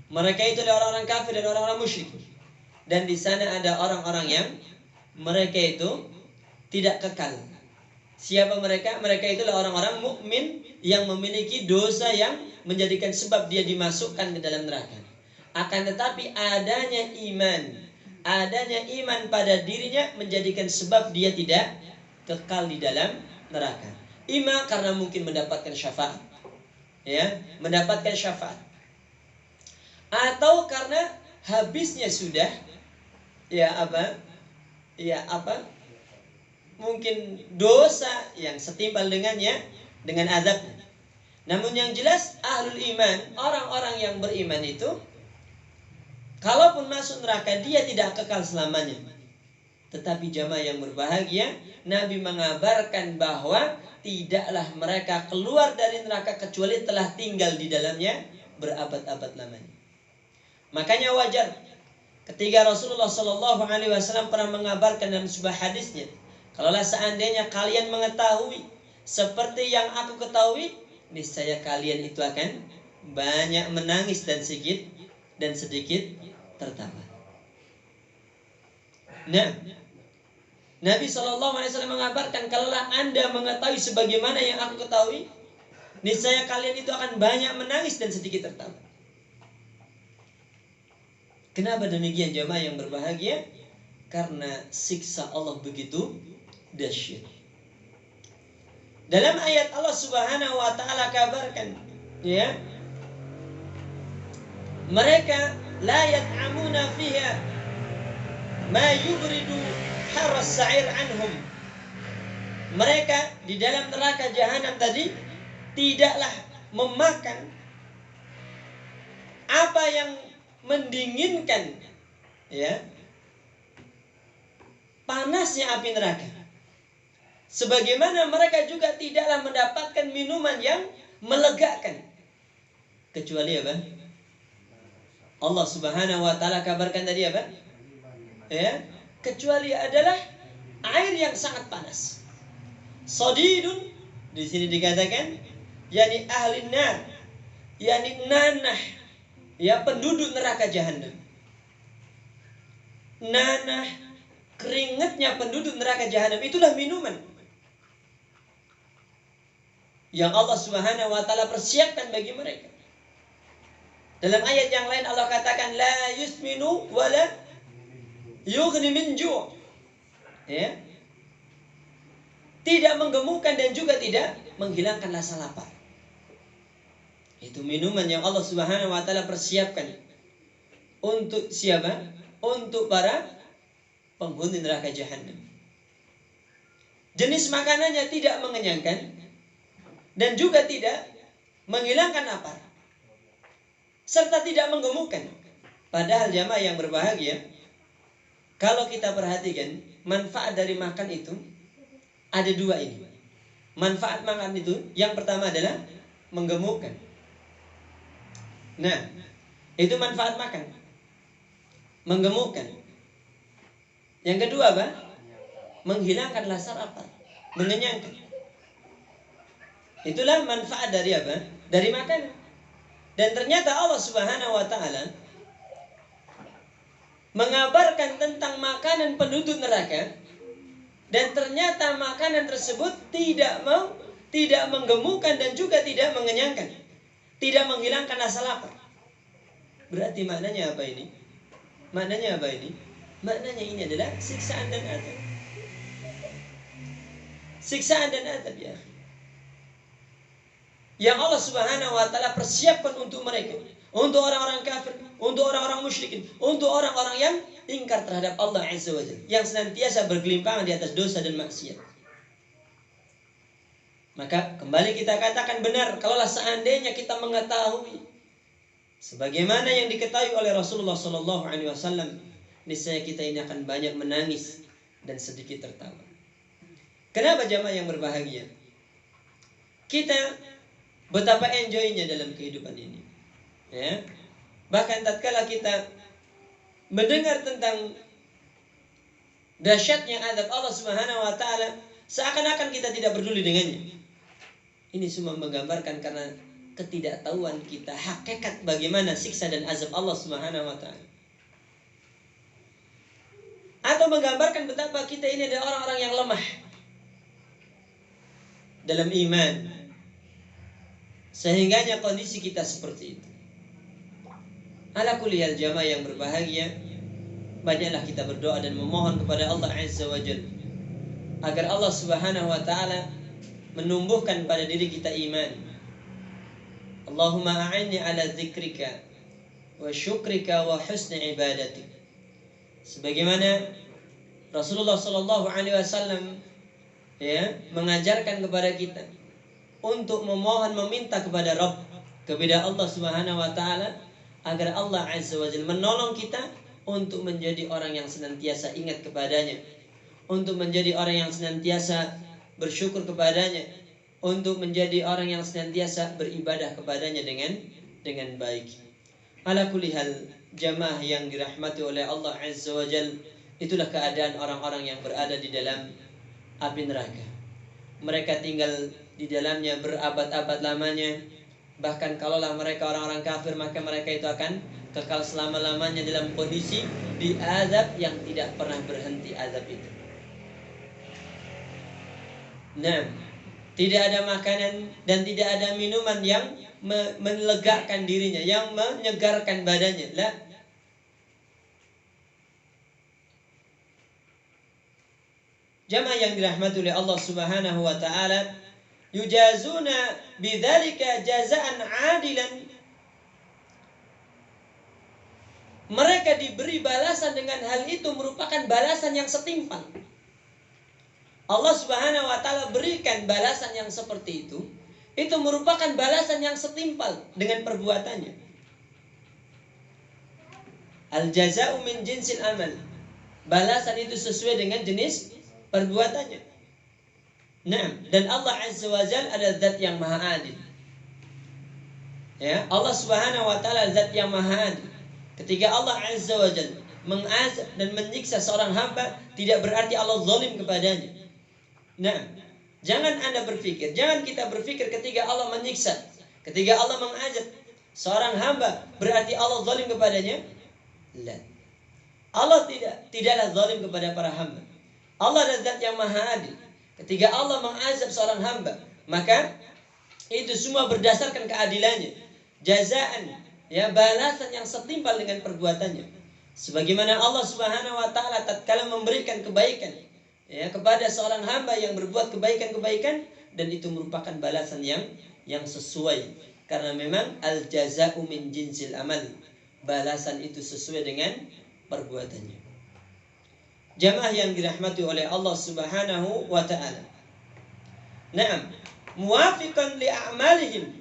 Mereka itu adalah orang-orang kafir dan orang-orang musyrik. Dan di sana ada orang-orang yang mereka itu tidak kekal. Siapa mereka? Mereka itu adalah orang-orang mukmin yang memiliki dosa yang menjadikan sebab dia dimasukkan ke dalam neraka. Akan tetapi adanya iman pada dirinya menjadikan sebab dia tidak kekal di dalam neraka. Ima karena mungkin mendapatkan syafaat, ya, mendapatkan syafaat, atau karena habisnya sudah mungkin dosa yang setimpal dengannya, dengan azabnya. Namun yang jelas ahlul iman, orang-orang yang beriman itu, kalaupun masuk neraka dia tidak kekal selamanya. Tetapi jamaah yang berbahagia, Nabi mengabarkan bahwa tidaklah mereka keluar dari neraka kecuali telah tinggal di dalamnya berabad-abad lamanya. Makanya wajar ketika Rasulullah Shallallahu Alaihi Wasallam pernah mengabarkan dalam sebuah hadisnya, kalaulah seandainya kalian mengetahui seperti yang aku ketahui, niscaya kalian itu akan banyak menangis dan sedikit tertawa. Nah, Nabi Shallallahu Alaihi Wasallam mengabarkan, kalaulah Anda mengetahui sebagaimana yang aku ketahui, niscaya kalian itu akan banyak menangis dan sedikit tertawa. Kenapa demikian jamaah yang berbahagia? Karena siksa Allah begitu dahsyat. Dalam ayat Allah Subhanahu wa taala kabarkan, ya, mereka la yat'amuna fiha ma yubridu harras sa'ir anhum. Mereka di dalam neraka jahanam tadi tidaklah memakan apa yang mendinginkan, ya, panasnya api neraka. Sebagaimana mereka juga tidaklah mendapatkan minuman yang melegakan. Kecuali apa? Allah Subhanahu wa taala kabarkan tadi apa? Ya, kecuali adalah air yang sangat panas. Sadidun di sini dikatakan yakni ahli nar, yakni nanah, ya, penduduk neraka jahanam. Nanah, keringatnya penduduk neraka jahanam, itulah minuman yang Allah Subhanahu wa taala persiapkan bagi mereka. Dalam ayat yang lain Allah katakan la yusminu wala yughni min ju'. Ya. Tidak menggemukkan dan juga tidak menghilangkan rasa lapar. Itu minuman yang Allah Subhanahu wa taala persiapkan untuk siapa? Untuk para penghuni neraka jahanam. Jenis makanannya tidak mengenyangkan dan juga tidak menghilangkan lapar, serta tidak menggemukkan. Padahal jamaah yang berbahagia, kalau kita perhatikan manfaat dari makan itu ada dua ini. Manfaat makan itu yang pertama adalah menggemukkan. Nah, itu manfaat makan, menggemukkan. Yang kedua apa? Menghilangkan rasa lapar, mengenyangkan. Itulah manfaat dari apa? Dari makanan. Dan ternyata Allah Subhanahu wa taala mengabarkan tentang makanan penduduk neraka, dan ternyata makanan tersebut tidak menggemukkan dan juga tidak mengenyangkan, tidak menghilangkan rasa lapar. Berarti maknanya apa ini? Maknanya apa ini? Maknanya ini adalah siksaan dan azab. Siksaan dan azab, ya. yang Allah Subhanahu wa taala persiapkan untuk mereka, untuk orang-orang kafir, untuk orang-orang musyrikin, untuk orang-orang yang ingkar terhadap Allah Azza wa Jalla, yang senantiasa bergelimpangan di atas dosa dan maksiat. Maka kembali kita katakan benar, kalaulah seandainya kita mengetahui sebagaimana yang diketahui oleh Rasulullah sallallahu alaihi wasallam, niscaya kita ini akan banyak menangis dan sedikit tertawa. Kenapa jamaah yang berbahagia? Kita betapa enjoynya dalam kehidupan ini. Ya. Bahkan tatkala kita mendengar tentang dahsyatnya azab Allah Subhanahu wa taala, seakan-akan kita tidak peduli dengannya. Ini semua menggambarkan karena ketidaktahuan kita hakikat bagaimana siksa dan azab Allah Subhanahu wa taala. Atau menggambarkan betapa kita ini adalah orang-orang yang lemah dalam iman, sehingganya kondisi kita seperti itu. Ala kulli hal jamaah yang berbahagia, banyaklah kita berdoa dan memohon kepada Allah Azza wa Jalla agar Allah Subhanahu wa taala menumbuhkan pada diri kita iman. Allahumma a'inni ala dzikrika wa syukrika wa husni ibadatik. Sebagaimana Rasulullah sallallahu alaihi wasallam mengajarkan kepada kita untuk memohon meminta kepada Rabb, kepada Allah Subhanahu wa taala agar Allah Azza wa Jalla menolong kita untuk menjadi orang yang senantiasa ingat kepadanya, untuk menjadi orang yang senantiasa bersyukur kepadanya, untuk menjadi orang yang senantiasa beribadah kepadanya dengan baik. Ala kulli hal jamaah yang dirahmati oleh Allah Azza wa Jalla, itulah keadaan orang-orang yang berada di dalam api neraka. Mereka tinggal di dalamnya berabad-abad lamanya. Bahkan kalaulah mereka orang-orang kafir, maka mereka itu akan kekal selama-lamanya dalam kondisi di azab yang tidak pernah berhenti azab itu. Nah, tidak ada makanan dan tidak ada minuman yang melegakan dirinya, yang menyegarkan badannya. La. Jamaah yang dirahmati oleh Allah Subhanahu wa taala, yujazuna bidzalika jazaan adilan. Mereka diberi balasan dengan hal itu merupakan balasan yang setimpal. Allah Subhanahu wa taala berikan balasan yang seperti itu merupakan balasan yang setimpal dengan perbuatannya. Al jaza'u min jinsil amal. Balasan itu sesuai dengan jenis perbuatannya. Nah, dan Allah Azza wa Jalla adalah zat yang maha adil. Ya, Allah Subhanahu wa taala zat yang maha adil. Ketika Allah Azza wa Jalla mengazab dan menyiksa seorang hamba, tidak berarti Allah zalim kepadanya. Nah, jangan Anda berpikir, jangan kita berpikir ketika Allah menyiksa, ketika Allah mengazab seorang hamba berarti Allah zalim kepadanya. La. Allah tidaklah zalim kepada para hamba. Allah adalah zat yang maha adil. Ketika Allah mengazab seorang hamba, maka itu semua berdasarkan keadilannya. Jazaan, ya, balasan yang setimpal dengan perbuatannya. Sebagaimana Allah Subhanahu wa taala tatkala memberikan kebaikan, ya, kepada seorang hamba yang berbuat kebaikan-kebaikan, dan itu merupakan balasan yang sesuai, karena memang al jaza'u min jinsil amal. Balasan itu sesuai dengan perbuatannya. Jamaah yang dirahmati oleh Allah Subhanahu wa taala. Naam, muwafiqan li a'malihim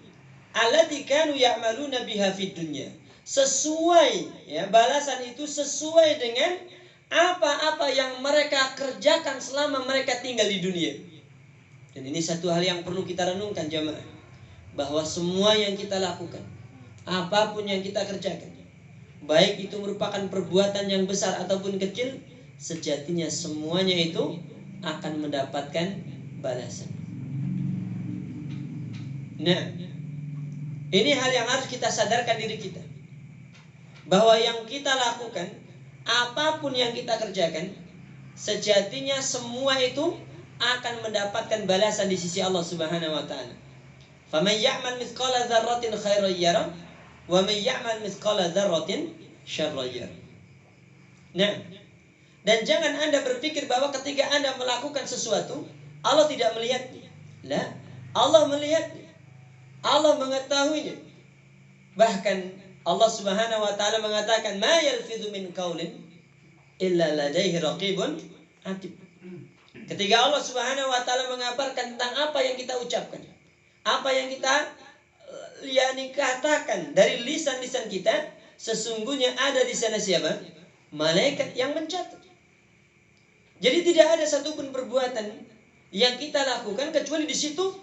allati kanu ya'maluna biha fid dunya. Sesuai, ya, balasan itu sesuai dengan apa-apa yang mereka kerjakan selama mereka tinggal di dunia. Dan ini satu hal yang perlu kita renungkan jamaah, bahwa semua yang kita lakukan, apapun yang kita kerjakan, baik itu merupakan perbuatan yang besar ataupun kecil, sejatinya semuanya itu akan mendapatkan balasan. Nah, ini hal yang harus kita sadarkan diri kita, bahwa yang kita lakukan, apapun yang kita kerjakan, sejatinya semua itu akan mendapatkan balasan di sisi Allah Subhanahu wa taala. Faman ya'mal mithqala dzarratin khairan yarah wa man ya'mal mithqala dzarratin syarran yarah. Nah, dan jangan Anda berpikir bahwa ketika Anda melakukan sesuatu, Allah tidak melihatnya. La, Allah melihatnya. Allah mengetahuinya. Bahkan Allah Subhanahu wa taala mengatakan, "Ma yalfidhu min qaulin illa ladaihi raqibun atid." Ketika Allah Subhanahu wa taala mengabarkan tentang apa yang kita ucapkan, apa yang kita katakan dari lisan-lisan kita, sesungguhnya ada di sana siapa? Malaikat yang mencatat. Jadi tidak ada satupun perbuatan yang kita lakukan kecuali di situ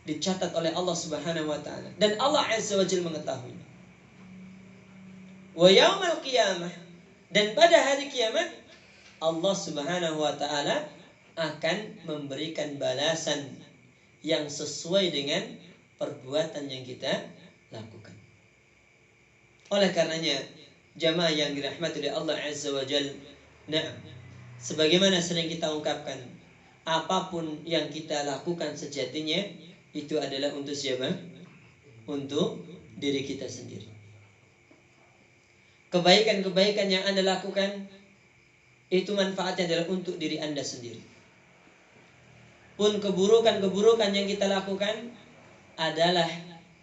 dicatat oleh Allah Subhanahu wa taala, dan Allah Azza wa Jalla mengetahui. Wa yaumal qiyamah, dan pada hari kiamat Allah Subhanahu wa taala akan memberikan balasan yang sesuai dengan perbuatan yang kita lakukan. Oleh karenanya, jamaah yang dirahmati oleh Allah Azza wa Jalla, sebagaimana sering kita ungkapkan, apapun yang kita lakukan sejatinya itu adalah untuk siapa? Untuk diri kita sendiri. Kebaikan-kebaikan yang Anda lakukan itu manfaatnya adalah untuk diri Anda sendiri. Pun keburukan-keburukan yang kita lakukan adalah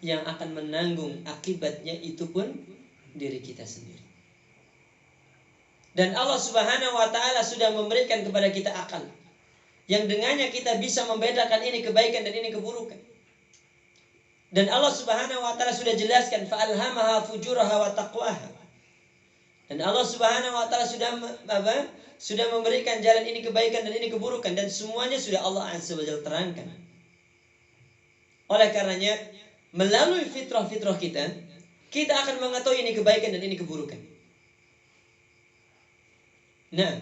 yang akan menanggung akibatnya itu pun diri kita sendiri. Dan Allah Subhanahu wa taala sudah memberikan kepada kita akal yang dengannya kita bisa membedakan ini kebaikan dan ini keburukan. Dan Allah Subhanahu wa taala sudah jelaskan, fa'alhamaha fujuraha wa taqwaha. Dan Allah Subhanahu wa taala sudah memberikan jalan ini kebaikan dan ini keburukan, dan semuanya sudah Allah Azza wa Jalla terangkan. Oleh karenanya, melalui fitrah-fitrah kita akan mengetahui ini kebaikan dan ini keburukan. Nah,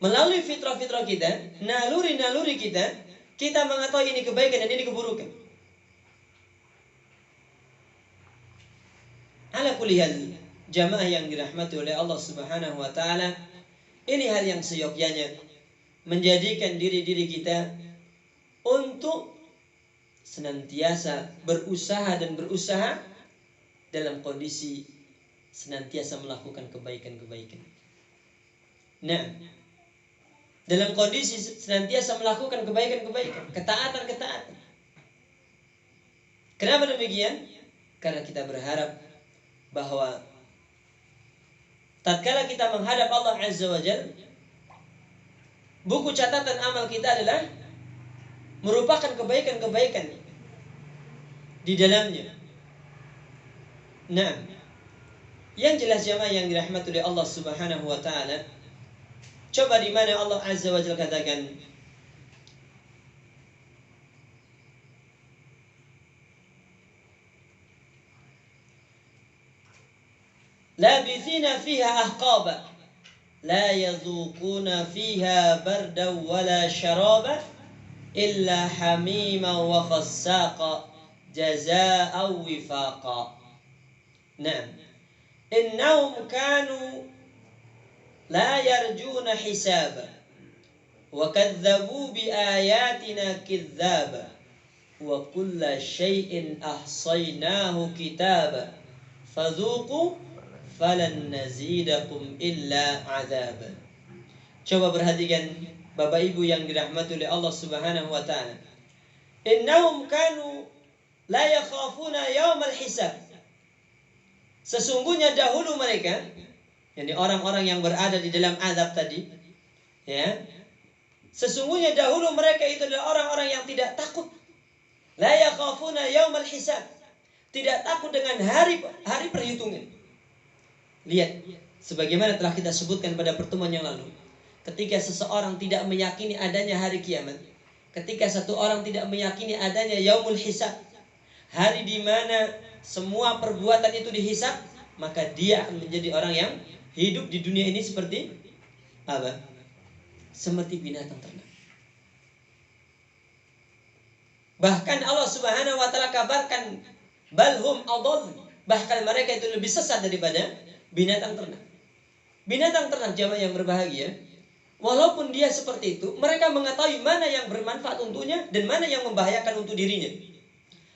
melalui fitrah-fitrah kita, naluri-naluri kita mengetahui ini kebaikan dan ini keburukan. Ala kulli hal, jamaah yang dirahmati oleh Allah Subhanahu wa taala, ini hal yang seyogyanya menjadikan diri-diri kita untuk senantiasa berusaha dalam kondisi senantiasa melakukan kebaikan-kebaikan. Nah, dalam kondisi senantiasa melakukan kebaikan-kebaikan, ketaatan-ketaatan. Kenapa demikian? Karena kita berharap bahwa tatkala kita menghadap Allah Azza wa Jalla, buku catatan amal kita adalah merupakan kebaikan-kebaikan di dalamnya. Nah, yang jelas jamaah yang dirahmati oleh Allah Subhanahu wa taala, coba di mana Allah Azza wa Jalla katakan, labithina fiha ahqaba la yadhuquna fiha barda wala sharaba illa hamima wa khassaqa jazaa'an wifaqa. Nah, innahum kanu la yarjuna hisaba wa kadzabu bi ayatina kidzaba wa kulla syai'in ahsaynahu kitaba fadzuqu falan nazidakum illa azaba. Coba perhatikan Bapak Ibu yang dirahmati oleh Allah Subhanahu wa taala. Innahum kanu la yakhafuna yaumal hisab. Sesungguhnya dahulu mereka, yakni orang-orang yang berada di dalam azab tadi, ya. Sesungguhnya dahulu mereka itu adalah orang-orang yang tidak takut. La yakhafuna yaumal hisab. Tidak takut dengan hari perhitungan. Lihat, sebagaimana telah kita sebutkan pada pertemuan yang lalu, ketika seseorang tidak meyakini adanya hari kiamat, ketika satu orang tidak meyakini adanya yaumul hisab, hari di mana semua perbuatan itu dihisab, maka dia akan menjadi orang yang hidup di dunia ini seperti apa? Seperti binatang ternak. Bahkan Allah Subhanahu wa taala kabarkan, balhum adall, bahkan mereka itu lebih sesat daripada binatang ternak. Binatang ternak jamaah yang berbahagia, walaupun dia seperti itu, mereka mengetahui mana yang bermanfaat untuknya dan mana yang membahayakan untuk dirinya.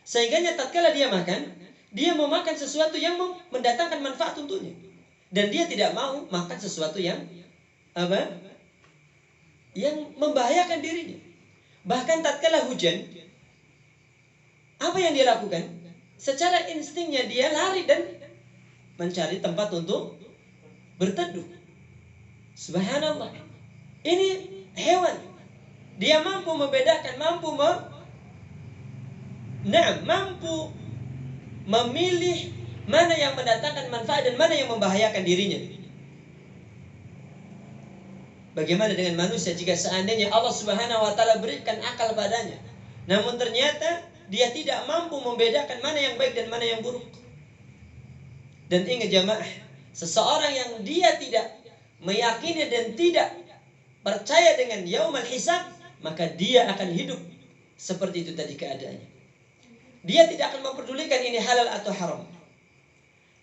Sehingga tatkala dia makan, dia mau makan sesuatu yang mendatangkan manfaat untuknya, dan dia tidak mau makan sesuatu yang yang membahayakan dirinya. Bahkan tatkala hujan, Apa yang dia lakukan? Secara instingnya dia lari dan mencari tempat untuk berteduh. Subhanallah. Ini hewan. Dia mampu membedakan, mampu memilih mana yang mendatangkan manfaat dan mana yang membahayakan dirinya. Bagaimana dengan manusia jika seandainya Allah Subhanahu wa taala berikan akal padanya, namun ternyata dia tidak mampu membedakan mana yang baik dan mana yang buruk. Dan ingat jamaah, seseorang yang dia tidak meyakini dan tidak percaya dengan yaumul hisab, maka dia akan hidup seperti itu tadi keadaannya. Dia tidak akan memperdulikan ini halal atau haram.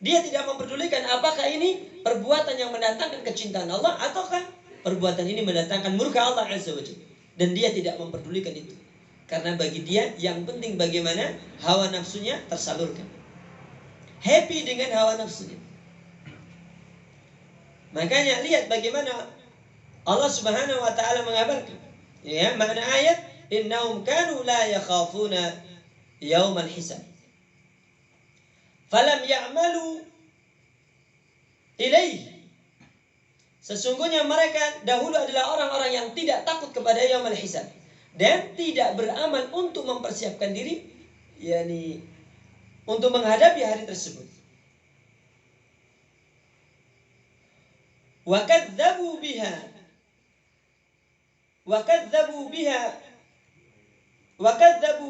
Dia tidak memperdulikan apakah ini perbuatan yang mendatangkan kecintaan Allah ataukah perbuatan ini mendatangkan murka Allah Azza wa Jalla. Dan dia tidak memperdulikan itu. Karena bagi dia yang penting bagaimana hawa nafsunya tersalurkan. Happy dengan hawa nafsunya. Makanya lihat bagaimana Allah Subhanahu wa taala mengabarkan. Ya, makna ayat innahum kanu la yakhafuna yaumal hisab. Falam ya'malu ilaihi. Sesungguhnya mereka dahulu adalah orang-orang yang tidak takut kepada yaumul hisab dan tidak beramal untuk mempersiapkan diri, yakni untuk menghadapi hari tersebut. Wa kadzdzabu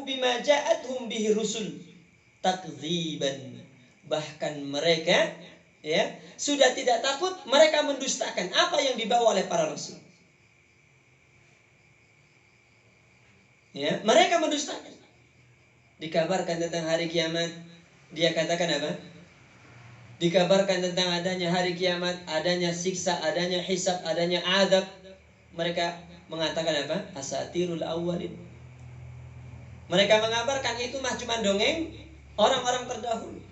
bima ja'atuhum bihi rusul takdziban. Bahkan mereka sudah tidak takut, mereka mendustakan apa yang dibawa oleh para rasul. Mereka mendustakan. Dikabarkan tentang hari kiamat, dia katakan apa? Dikabarkan tentang adanya hari kiamat, adanya siksa, adanya hisab, adanya adab. Mereka mengatakan apa? Asatirul awwalin. Mereka mengabarkan itu mah cuma dongeng orang-orang terdahulu.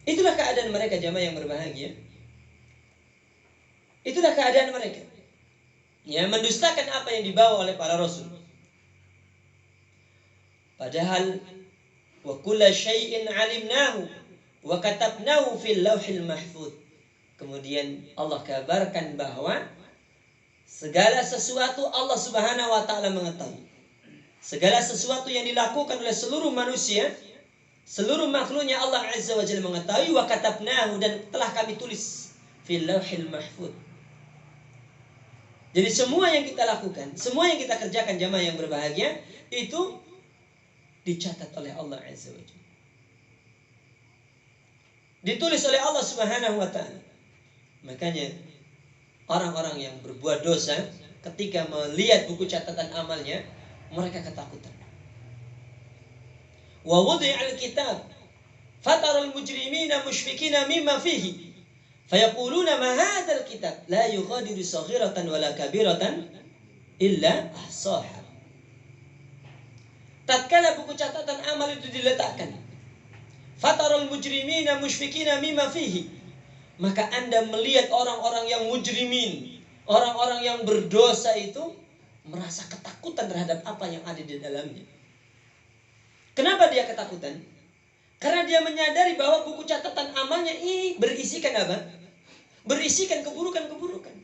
Itulah keadaan mereka jamaah yang berbahagia. Itulah keadaan mereka. Mendustakan apa yang dibawa oleh para rasul. Padahal wa kulla syai'in 'alimnahu wa katabnahu fil lauhil mahfuz. Kemudian Allah kabarkan bahwa segala sesuatu Allah Subhanahu wa taala mengetahui. Segala sesuatu yang dilakukan oleh seluruh manusia, seluruh makhluknya Allah Azza wa Jalla mengetahui, wa katabnahu, dan telah kami tulis fil lauhil mahfuz. Jadi semua yang kita lakukan, semua yang kita kerjakan jamaah yang berbahagia itu dicatat oleh Allah Azza wa Jalla. Ditulis oleh Allah Subhanahu wa taala. Makanya orang-orang yang berbuat dosa ketika melihat buku catatan amalnya, mereka ketakutan. Wa wudi'al kitab fataral mujrimina mushfikina mimma fihi fayaquluna ma hadzal kitab la yughadiru saghiratan wala kabiratan illa ahsaha. Tatkala buku catatan amal itu diletakkan, fataral mujrimina mushfikina mimma fihi, maka Anda melihat orang-orang yang mujrimin, orang-orang yang berdosa itu merasa ketakutan terhadap apa yang ada di dalamnya. Kenapa dia ketakutan? Karena dia menyadari bahwa buku catatan amalnya ini berisikan apa? Berisikan keburukan-keburukan.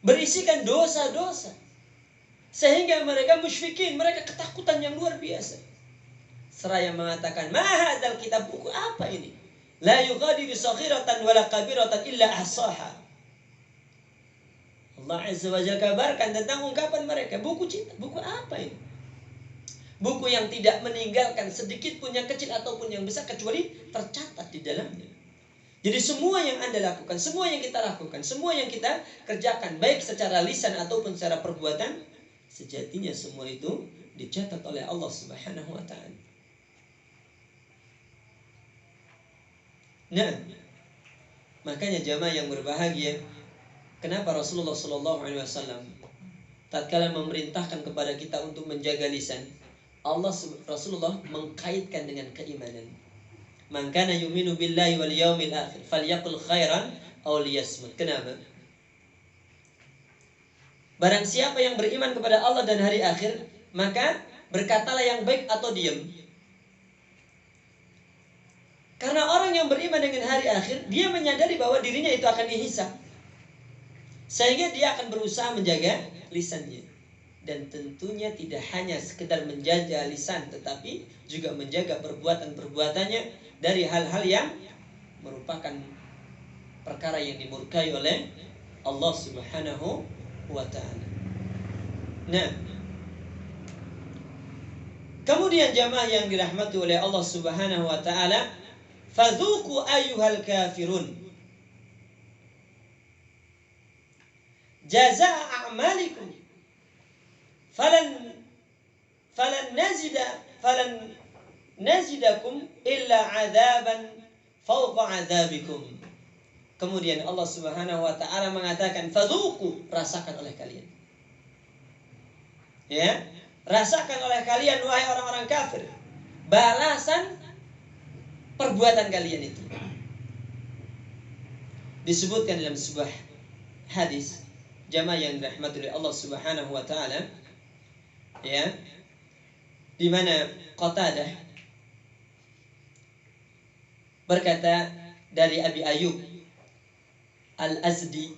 Berisikan dosa-dosa. Sehingga mereka musyfikin, mereka ketakutan yang luar biasa. Seraya mengatakan, "Ma hadzal kitab, buku apa ini? La yughadiru saghiratan wala kabiratan illa ahsaha." Allah Azza wa Jalla kabarkan tentang ungkapan mereka, buku cinta, buku apa ini? Buku yang tidak meninggalkan sedikit pun yang kecil ataupun yang besar kecuali tercatat di dalamnya. Jadi semua yang Anda lakukan, semua yang kita lakukan, semua yang kita kerjakan, baik secara lisan ataupun secara perbuatan, sejatinya semua itu dicatat oleh Allah Subhanahu wa taala. Nah, makanya jamaah yang berbahagia, kenapa Rasulullah sallallahu alaihi wasallam tatkala memerintahkan kepada kita untuk menjaga lisan, Rasulullah mengkaitkan dengan keimanan. Man kana yu'minu billahi wal yaumil akhir falyaqul khairan aw liyasmut. Kenapa? Barang siapa yang beriman kepada Allah dan hari akhir, maka berkatalah yang baik atau diam. Karena orang yang beriman dengan hari akhir, dia menyadari bahwa dirinya itu akan dihisab. Sehingga dia akan berusaha menjaga lisannya. Dan tentunya tidak hanya sekedar menjaga lisan, tetapi juga menjaga perbuatan-perbuatannya dari hal-hal yang merupakan perkara yang dimurkai oleh Allah Subhanahu wa ta'ala. Nah, kemudian jamaah yang dirahmati oleh Allah Subhanahu wa ta'ala, fadzuqu ayyuhal kafirun jazaa a'malikum falan nazidakum illa adzaban fawqa adzabikum. Kemudian Allah Subhanahu wa ta'ala mengatakan, fadzuqu, rasakan oleh kalian. Ya, rasakan oleh kalian wahai orang-orang kafir balasan perbuatan kalian itu. Disebutkan dalam sebuah hadis, jamaah yang dirahmati oleh Allah Subhanahu wa ta'ala, ya, di mana Qatadah berkata dari Abi Ayyub Al-Azdi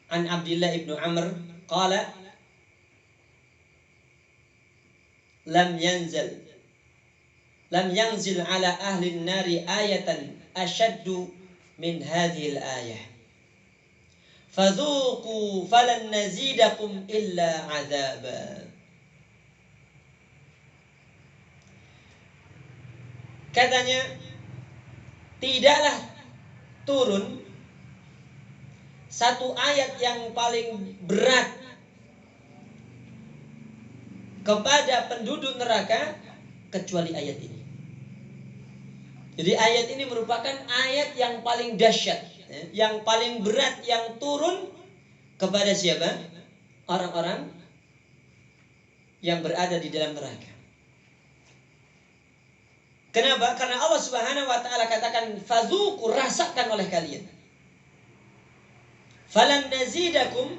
an Abdullah ibn Amr qala lam yanzil ala ahli an-nari ayatan ashaddu min hadhihi al-ayah fadzuqu falan nazidakum illa adzaba. Katanya, tidaklah turun satu ayat yang paling berat kepada penduduk neraka kecuali ayat ini. Jadi ayat ini merupakan ayat yang paling dahsyat, yang paling berat, yang turun kepada siapa? Orang-orang yang berada di dalam neraka. Kenapa? Karena Allah Subhanahu wa ta'ala katakan, fadzuqu, rasakan oleh kalian. Falan nazidakum,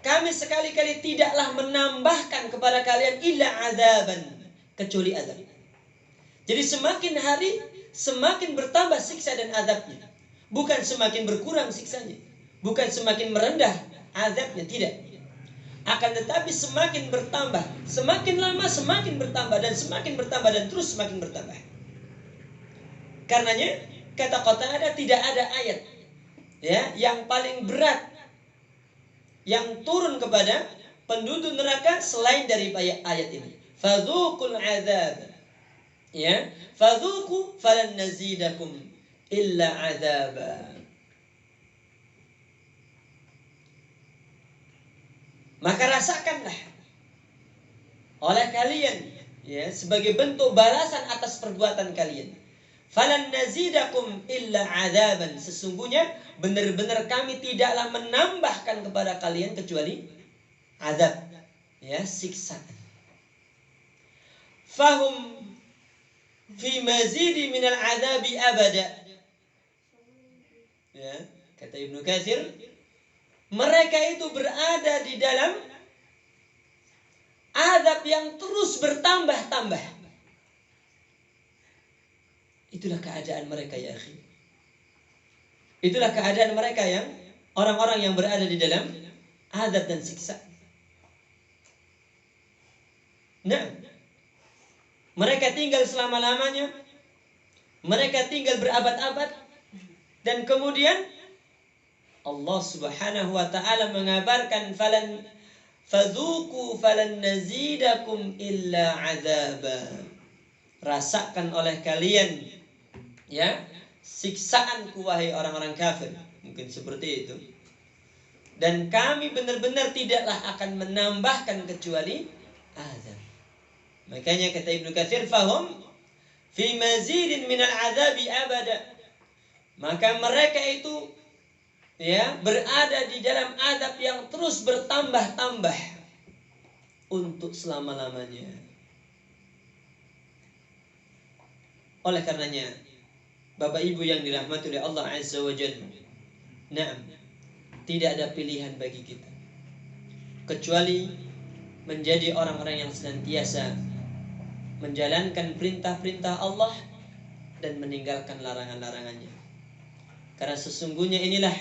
kami sekali-kali tidaklah menambahkan kepada kalian illa azaban, kecuali azab. Jadi semakin hari semakin bertambah siksa dan azabnya. Bukan semakin berkurang siksanya, bukan semakin merendah azabnya, tidak. Akan tetapi semakin bertambah, semakin lama semakin bertambah dan terus semakin bertambah. Karenanya kata Qatadah, tidak ada ayat, ya, yang paling berat yang turun kepada penduduk neraka selain dari ayat ini. Fadzuqul azab, ya, fadzuqu falan nazidakum illa azaba. Maka rasakanlah oleh kalian, ya, sebagai bentuk balasan atas perbuatan kalian. Falan nazidakum illa adzaban, sesungguhnya benar-benar kami tidaklah menambahkan kepada kalian kecuali azab, ya, siksaan. Fahum fi mazidi minal azabi abada. Ya, kata Ibnu Katsir, mereka itu berada di dalam azab yang terus bertambah-tambah. Itulah keadaan mereka, ya akhi. Itulah keadaan mereka, yang orang-orang yang berada di dalam azab dan siksa. Nah, mereka tinggal selama-lamanya, mereka tinggal berabad-abad, dan kemudian Allah Subhanahu wa ta'ala mengabarkan, fadzuqu falan nazidakum illa azaba, rasakan oleh kalian, ya, siksaanku wahai orang-orang kafir. Mungkin seperti itu. Dan kami benar-benar tidaklah akan menambahkan kecuali azab. Makanya kata Ibnu Katsir, fahum fi mazidin minal azabi abada, maka mereka itu, ya, berada di dalam azab yang terus bertambah-tambah untuk selama-lamanya. Oleh karenanya, Bapak Ibu yang dirahmati oleh Allah Azza wa Jalla, nah, tidak ada pilihan bagi kita kecuali menjadi orang-orang yang senantiasa menjalankan perintah-perintah Allah dan meninggalkan larangan-larangannya. Karena sesungguhnya inilah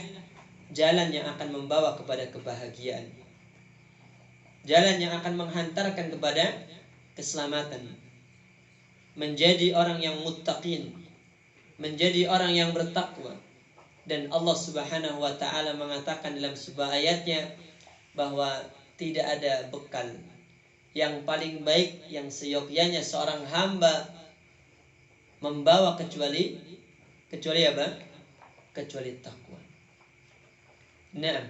jalan yang akan membawa kepada kebahagiaan, jalan yang akan menghantarkan kepada keselamatan. Menjadi orang yang muttaqin, menjadi orang yang bertakwa. Dan Allah Subhanahu wa taala mengatakan dalam sebuah ayatnya bahwa tidak ada bekal yang paling baik yang seyogyanya seorang hamba membawa kecuali apa? Kecuali takwa. Nah,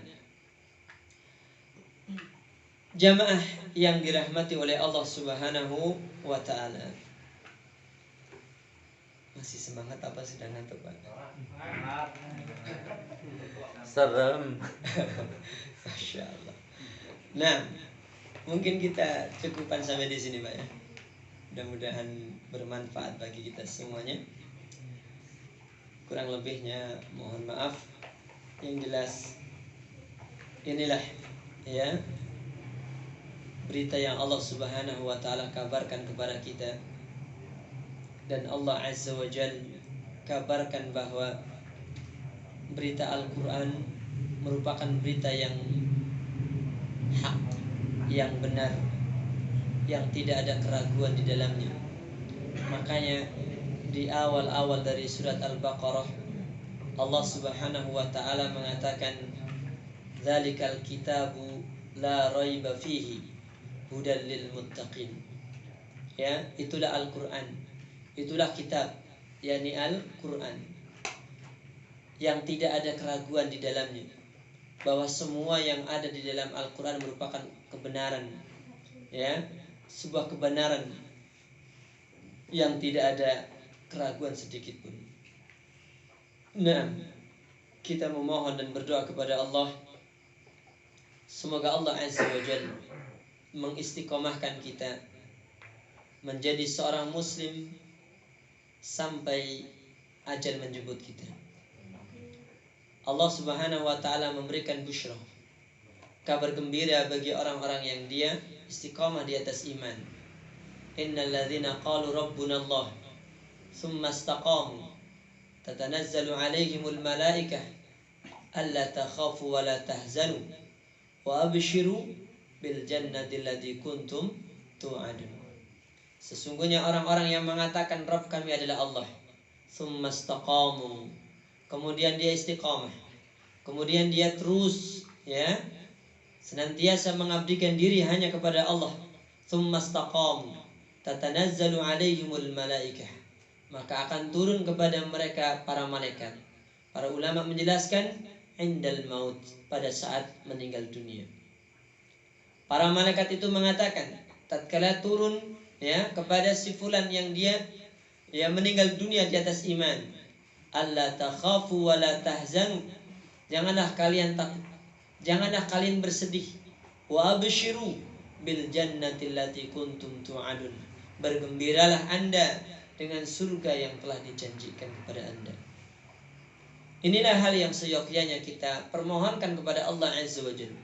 jamaah yang dirahmati oleh Allah Subhanahu wa taala. Masih semangat apa sudah ngantuk, Pak? Serem. Masya Allah. Nah, mungkin kita cukupkan sampai di sini, Pak ya. Mudah-mudahan bermanfaat bagi kita semuanya. Kurang lebihnya mohon maaf. Yang jelas inilah ya berita yang Allah Subhanahu wa taala kabarkan kepada kita. Dan Allah Azza wa Jal kabarkan bahwa berita Al-Quran merupakan berita yang hak, yang benar, yang tidak ada keraguan di dalamnya. Makanya di awal-awal dari surat Al-Baqarah Allah Subhanahu wa taala mengatakan dzalikal kitabu la raiba fihi hudal lil muttaqin. Ya, itulah Al-Quran. Itulah kitab, yakni Al-Quran, yang tidak ada keraguan di dalamnya, bahwa semua yang ada di dalam Al-Quran merupakan kebenaran, ya, sebuah kebenaran yang tidak ada keraguan sedikit pun. Nah, kita memohon dan berdoa kepada Allah, semoga Allah Azza wa Jalla mengistiqomahkan kita menjadi seorang muslim sampai ajal menjemput kita. Allah Subhanahu wa taala memberikan busyra, kabar gembira bagi orang-orang yang dia istiqamah di atas iman. Innal ladzina qalu rabbuna Allah tsumma istaqamu tatanazzalu 'alaihimul malaikah alla takhafu wa la tahzanu wa abshiru bil jannati allati kuntum tu'adun. Sesungguhnya orang-orang yang mengatakan Rabb kami adalah Allah, tsumma istaqamu, kemudian dia istiqamah, kemudian dia terus ya senantiasa mengabdikan diri hanya kepada Allah, tsumma istaqamu tatanazzalu 'alaihimul malaikah, maka akan turun kepada mereka para malaikat. Para ulama menjelaskan indal maut, pada saat meninggal dunia. Para malaikat itu mengatakan tatkala turun ya kepada si fulan yang dia meninggal dunia di atas iman, alla takhafu wa la tahzanu, janganlah kalian takut, janganlah kalian bersedih, wa abshiru bil jannati allati kuntum tu'adun, bergembiralah Anda dengan surga yang telah dijanjikan kepada Anda. Inilah hal yang seyogyanya kita permohonkan kepada Allah Azza wa Jalla,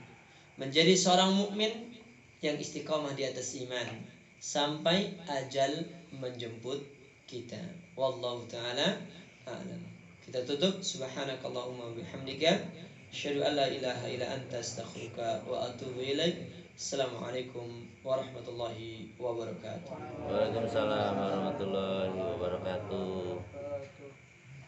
menjadi seorang mukmin yang istiqamah di atas iman sampai ajal menjemput kita. Wallahu ta'ala a'lam. Kita tutup. Subhanakallahumma bihamdika asyhadu an la ilaha illa anta astaghfiruka wa atubu ilaik. Assalamualaikum warahmatullahi wabarakatuh. Waalaikumsalam warahmatullahi wabarakatuh.